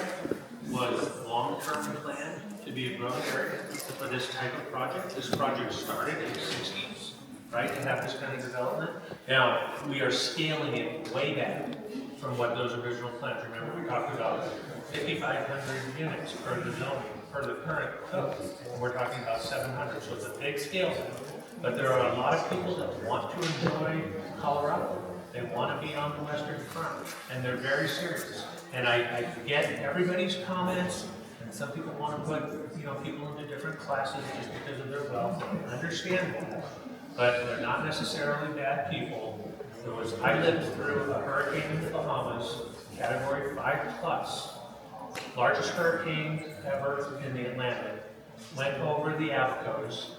was long-term planned to be a growth area for this type of project. This project started in the 60s, right, to have this kind of development. Now, we are scaling it way back from what those original plans. Remember, we talked about 5,500 units per the zoning, per the current code. And we're talking about 700, so it's a big scale now. But there are a lot of people that want to enjoy Colorado. They want to be on the western front, and they're very serious. And I get everybody's comments, and some people want to put, people into different classes just because of their wealth. I understand that, but they're not necessarily bad people. I lived through a hurricane in the Bahamas, category 5+, largest hurricane ever in the Atlantic, went over the Coast,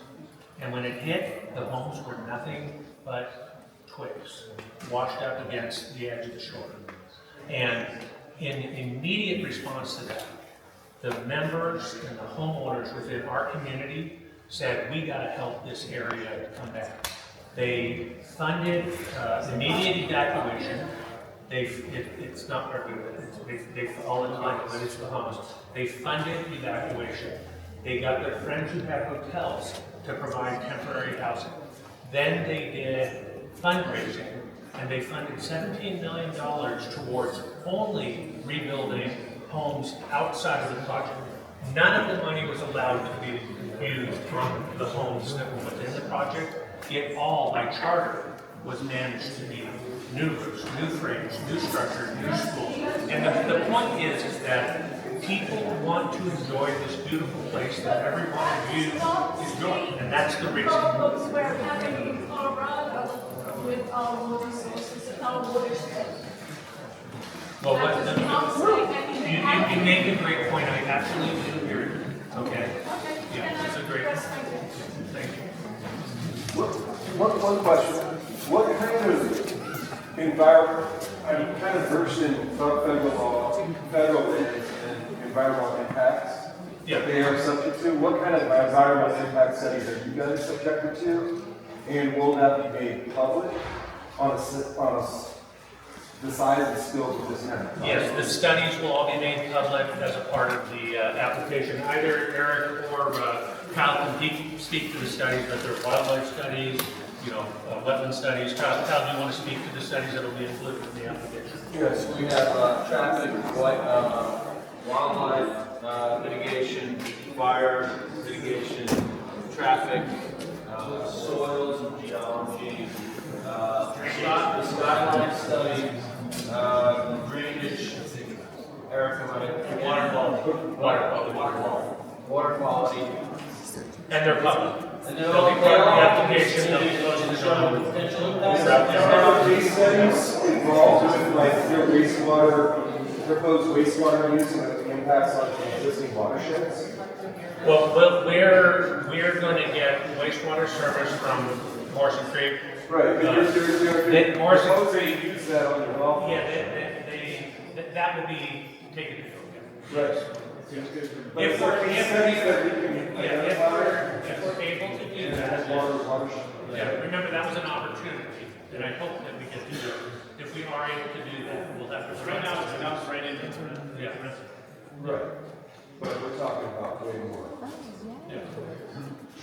and when it hit, the homes were nothing but twigs, washed up against the edge of the shore. And in immediate response to that, the members and the homeowners within our community said, we got to help this area come back. They funded immediate evacuation. It's not they all the time, but it's Bahamas. They funded evacuation. They got their friends who had hotels to provide temporary housing. Then they did fundraising, and they funded $17 million towards only rebuilding homes outside of the project. None of the money was allowed to be used on the homes that were within the project. it all by charter was managed to be new roofs, new frames, new structures, new schools. And the point is that people want to enjoy this beautiful place that every one of you enjoy, and that's the reason. We're having in Colorado with our water sources and our water shed. Well, you make a great point. I absolutely agree. Okay. Yeah, that's a great. Thank you. One question. What kind of environment, I'm kind of versed in federal law, federal lands, and environmental impacts that they are subject to. What kind of environmental impact studies are you guys subjected to? And will that be made public the size and scope of this kind of project? Yes, the studies will all be made public as a part of the application. Either Eric or Kyle can speak to the studies, but they're wildlife studies, wetland studies. Kyle, do you want to speak to the studies that will be included in the application? Yes, we have traffic, wildlife mitigation, fire mitigation, traffic, soils and geology, the skyline study, drainage, water quality. And they're public. And they're They'll all be part of the all application. They'll be closed to showing potential impacts. Are these studies involved with like their proposed wastewater use and the impacts on existing watersheds? Well, we're going to get wastewater service from Morrison Creek. Right, but they're proposing to use that on their golf. Yeah, that will be taken into account. Right. If we're able to do that, remember that was an opportunity, and I hope that we get to do it. If we are able to do that, we'll have to. Right now, it's enough right into it. Yeah. Right. But we're talking about way more.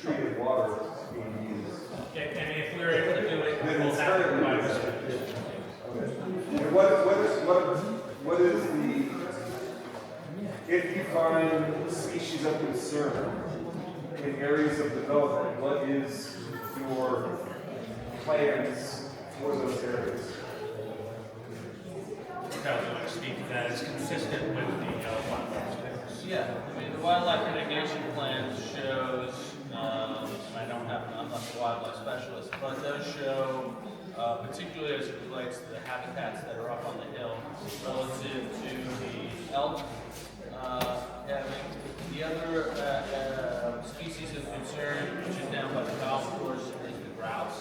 Treated water being used. And if we're able to do it, we'll have to provide it. And what is the, if you find species of concern in areas of development, what is your plans for those areas? Kyle, do you want to speak to that? It's consistent with the wildlife standards. Yeah, I mean, the wildlife mitigation plan shows, I'm not the wildlife specialist, but it does show, particularly as it relates to the habitats that are up on the hill, relative to the elk having. The other species of concern, which is down by the golf course, is the grouse.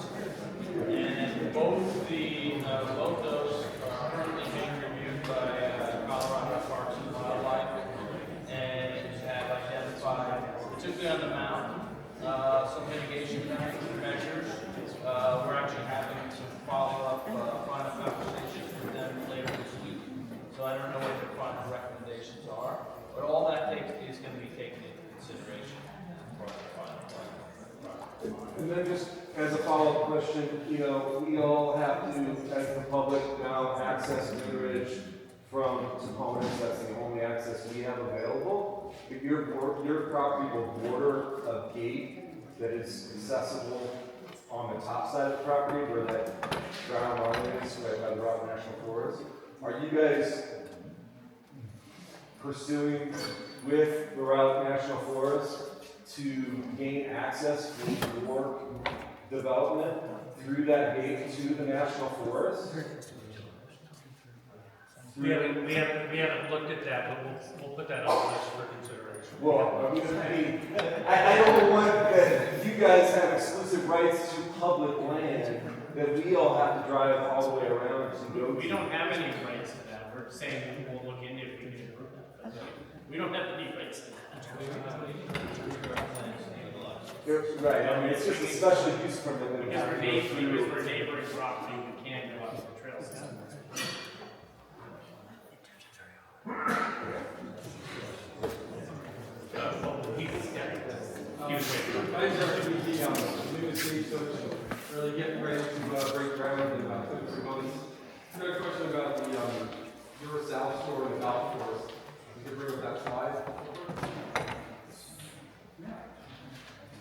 And both those are currently being reviewed by Colorado Parks and Wildlife, and have identified, particularly on the mountain, some mitigation measures. We're actually having some follow-up final conversations with them later this week. So I don't know what their final recommendations are, but all that is going to be taken into consideration for the final plan. And then just as a follow-up question, we all have to, as the public now, access Ridge from components. That's the only access we have available. But your property will border a gate that is accessible on the top side of the property where that ground line is, right by the Rock National Forest. Are you guys pursuing with the Rock National Forest to gain access for more development through that gate to the National Forest? We haven't looked at that, but we'll put that on the list for consideration. Well, I don't want that you guys have exclusive rights to public land that we all have to drive all the way around to go to. We don't have any rights to that. We're saying we'll look into it if we can improve that. We don't have any rights to that. Right, I mean, it's just a special use permit that we Because have we're to go through. neighboring property, we can't go up the trail system. My name's RGBT, I'm new to Stagecoach, really getting ready to break ground in about 2 or 3 months. I got a question about the Duracell store in the golf course. You can bring up that slide.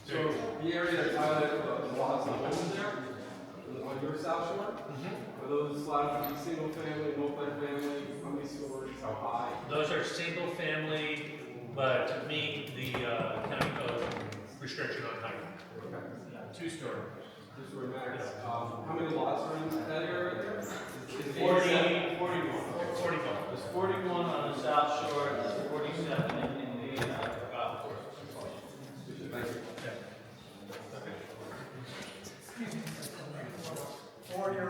So the area that's highlighted, the lots of homes on your South Shore? Are those allowed to be single family, multi-family? How many stories? How high? Those are single family, but to meet the county code restriction on height. Two-story. Two-story max. How many lots are in that area there? 41. 41. There's 41 on the South Shore, and there's 47 in the golf course. Thank you. For your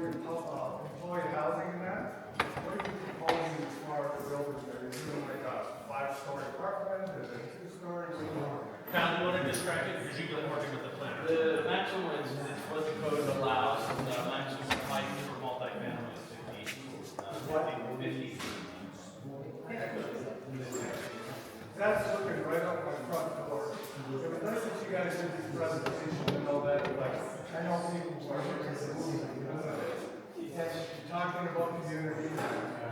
employee housing and that, what are you proposing as far as buildings there? Is it like a 5-story apartment, is it 2 stories? Kyle, you want to describe it, because you've been working with the planner? The maximum is what the code allows, and the maximum height for multifamily is 50. That's looking right up my front door. It was nice that you guys did this presentation and all that, like, I know people are looking at this, you know, that you're talking about community,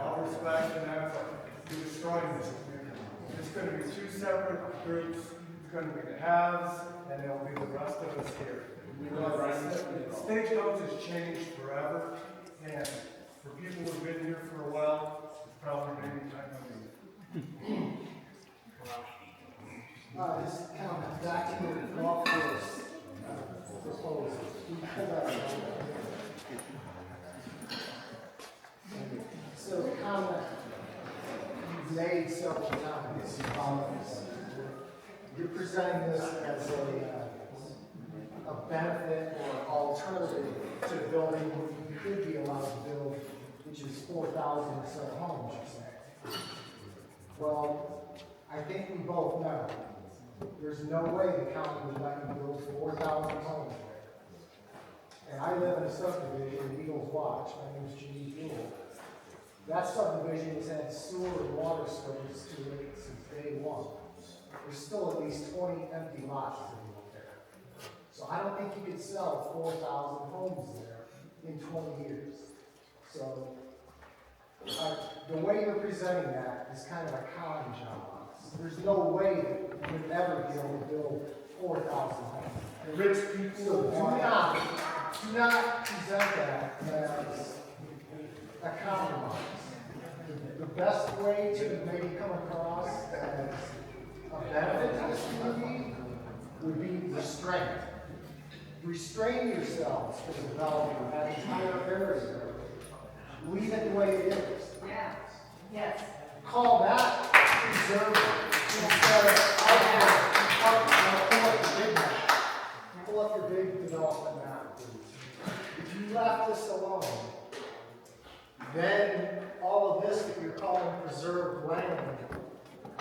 all respect and that, but you're destroying this community. It's gonna be 2 separate groups, it's gonna be the haves, and there'll be the rest of us here. Stagecoach has changed forever, and for people who've been here for a while, it's probably maybe time to leave. Just comment back to the golf course proposal. We pulled that out. So the comment you've made several times, you're presenting this as a benefit or alternative to building what you could be allowed to build, which is 4,000 or so homes, you say. Well, I think we both know there's no way the county would let you build 4,000 homes there. And I live in a subdivision, Eagles Watch, my name is G.E. Jewell. That subdivision has had sewer and water service to it since day one. There's still at least 20 empty lots sitting up there. So I don't think you could sell 4,000 homes there in 20 years. So the way you're presenting that is kind of a con job. There's no way that you would ever be able to build 4,000 homes. The rich people So do not present that as a compromise. The best way to maybe come across as a benefit to this community would be restraint. Restrain yourselves from developing that entire area. Leave it the way it is. Yeah, yes. Call that preserving instead of pull up your big development map, please. If you left this alone, then all of this that you're calling preserved land,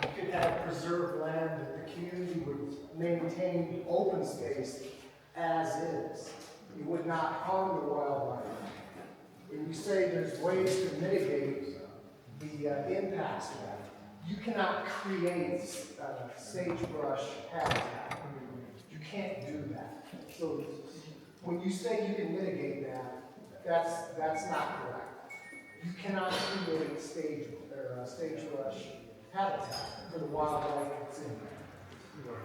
you could have preserved land that the community would maintain open space as is. You would not harm the wildlife. When you say there's ways to mitigate the impacts of that, you cannot create sagebrush habitat. You can't do that. So when you say you can mitigate that, that's not correct. You cannot create sagebrush habitat for the wildlife that's in there.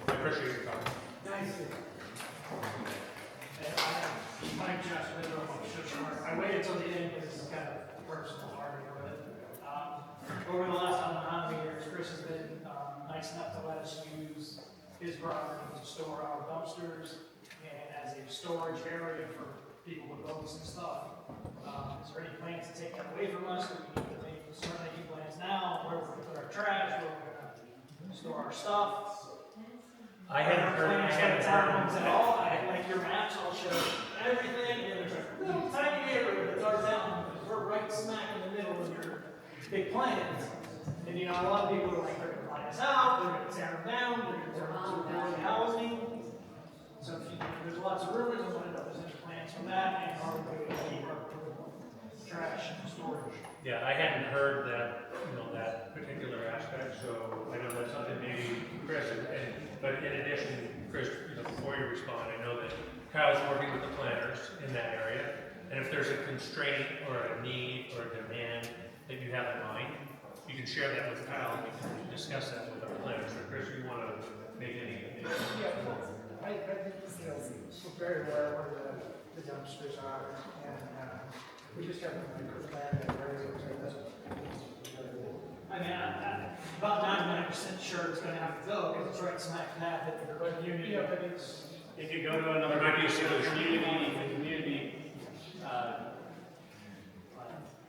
I appreciate your comment. Nice. Mike Josh, I waited till the end because this is kind of personal argument with it. Over the last how many years, Chris has been nice enough to let us use his property to store our dumpsters and as a storage area for people with boats and stuff. Is there any plans to take that away from us? Do we need to make certain plans now? Where we're going to put our trash? Where we're going to store our stuff? I hadn't heard towns at all. Like your maps all show everything, and there's a little tiny neighborhood that's our town. We're right smack in the middle of your big plans. And you know, a lot of people are like, they're going to buy us out, they're going to tear them down, they're going to turn them into building housing. So if there's lots of rumors, I want to know if there's any plans for that, and are we going to keep our trash and storage? Yeah, I hadn't heard that, that particular aspect, so I know that's something maybe Chris, but in addition, Chris, before you respond, I know that Kyle's working with the planners in that area, and if there's a constraint or a need or a demand that you have in mind, you can share that with Kyle, and we can discuss that with our planners. So Chris, you want to make any? Yeah, I think, we're very aware where the dumpsters are, and, we just have to make a plan that very, I mean, I'm about 99% sure it's gonna have to go, because it's right smack dab at the community. yeah, but it's, If you go to another community,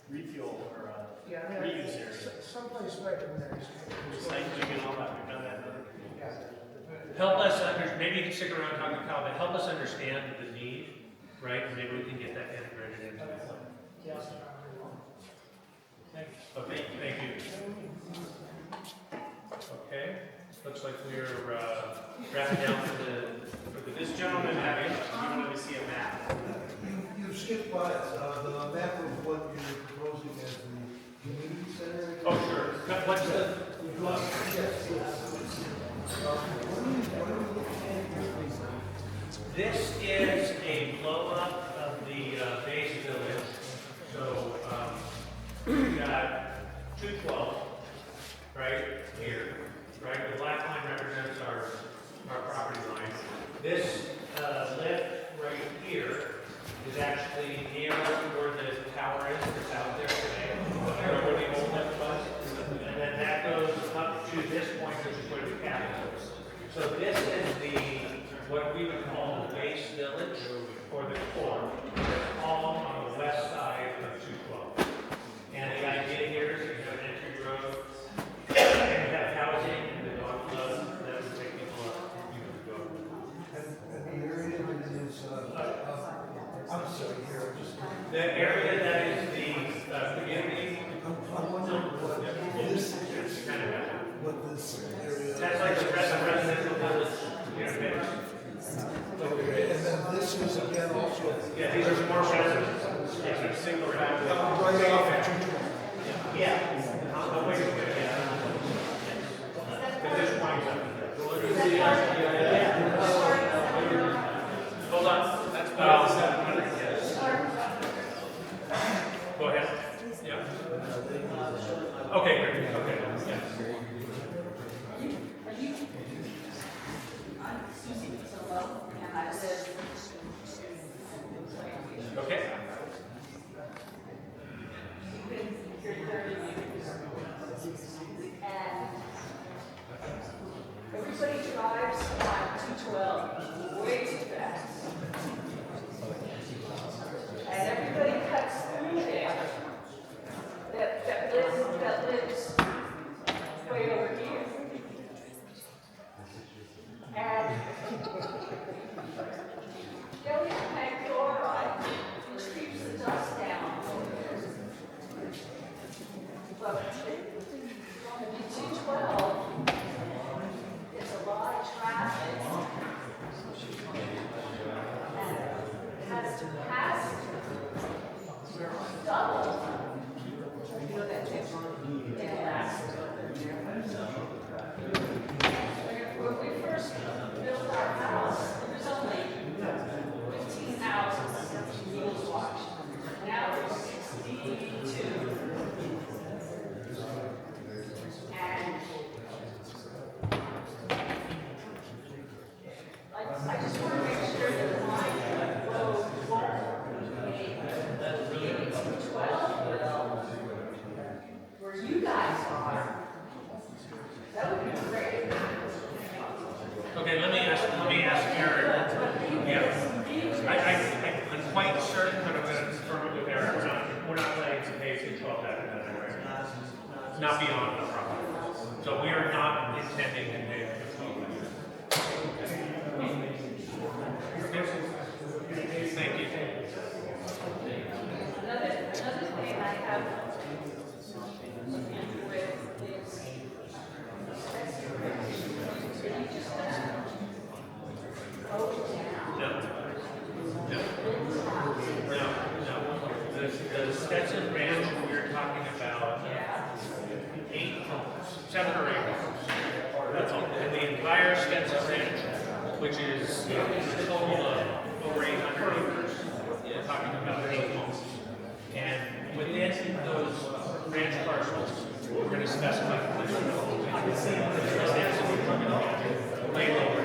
refuel or yeah, I mean, reuse area. someplace right in there is. Recycling and all that, we've done that. Help us maybe you can stick around and talk to Cal, but help us understand the need, right? And maybe we can get that integrated into it. Yes. Okay, thank you. Okay, looks like we're wrapping down for This gentleman had he wanted to see a map. You skipped by the map of what you're proposing as the community center. Oh, sure. What's the? This is a blow up of the base village. So we've got 212 right here, right? The black line represents our property line. This lift right here is actually near where the tower is that's out there today, where the old lift was. And then that goes up to this point, which is where the cabin is. So this is what we would call the base village, or the core. It's all on the west side of 212. And the idea here is you have an entry road, and you have housing, and the dog club that would take people up. And the area that is, I'm sorry, here, just. The area that is the community. I'm wondering what this is. What this area. That's like the residential village. Okay, and then this is again also. Yeah, these are more residents. These are single family. Right off of 220. Yeah. Oh, wait a minute. Because this winds up. Hold on. That's about 700. Yes. Go ahead. Yeah. Okay, great. Okay. Yeah. Okay. Everybody drives on 212 way too fast. And everybody cuts through there that lives way over here. And Gillian chloride, which keeps the dust down. But 212, it's a lot of traffic. And it has to pass double. You know that tip? When we first built our house, there was only 15 houses Eagles Watch. Now there's 62. And I just want to make sure that my road won't be 12 where you guys are. That would be great. Okay, let me ask Eric. Yeah. I'm quite certain, but I'm going to confirm it with Eric. We're not planning to pay 212 that anyway. Not beyond the property. So we are not intending to pay 212. Thank you. Another thing I have with is The Stetson Ranch, we're talking about 8 homes, 7 or 8 homes. That's all. And the entire Stetson Ranch, which is a total of over 800 acres, we're talking about 8 homes. And within those ranch parcels, we're going to specify conditions. Way lower.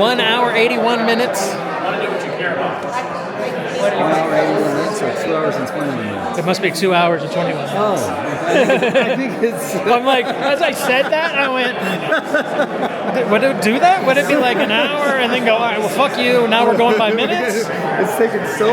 1 hour, 81 minutes. Want to do what you care about. 1 hour, 81 minutes, or 2 hours and 21 minutes? It must be 2 hours and 21 minutes. Oh, I think it's. I'm like, as I said that, I went, would it do that? Would it be like an hour and then go, all right, well, fuck you, now we're going by minutes? It's taken so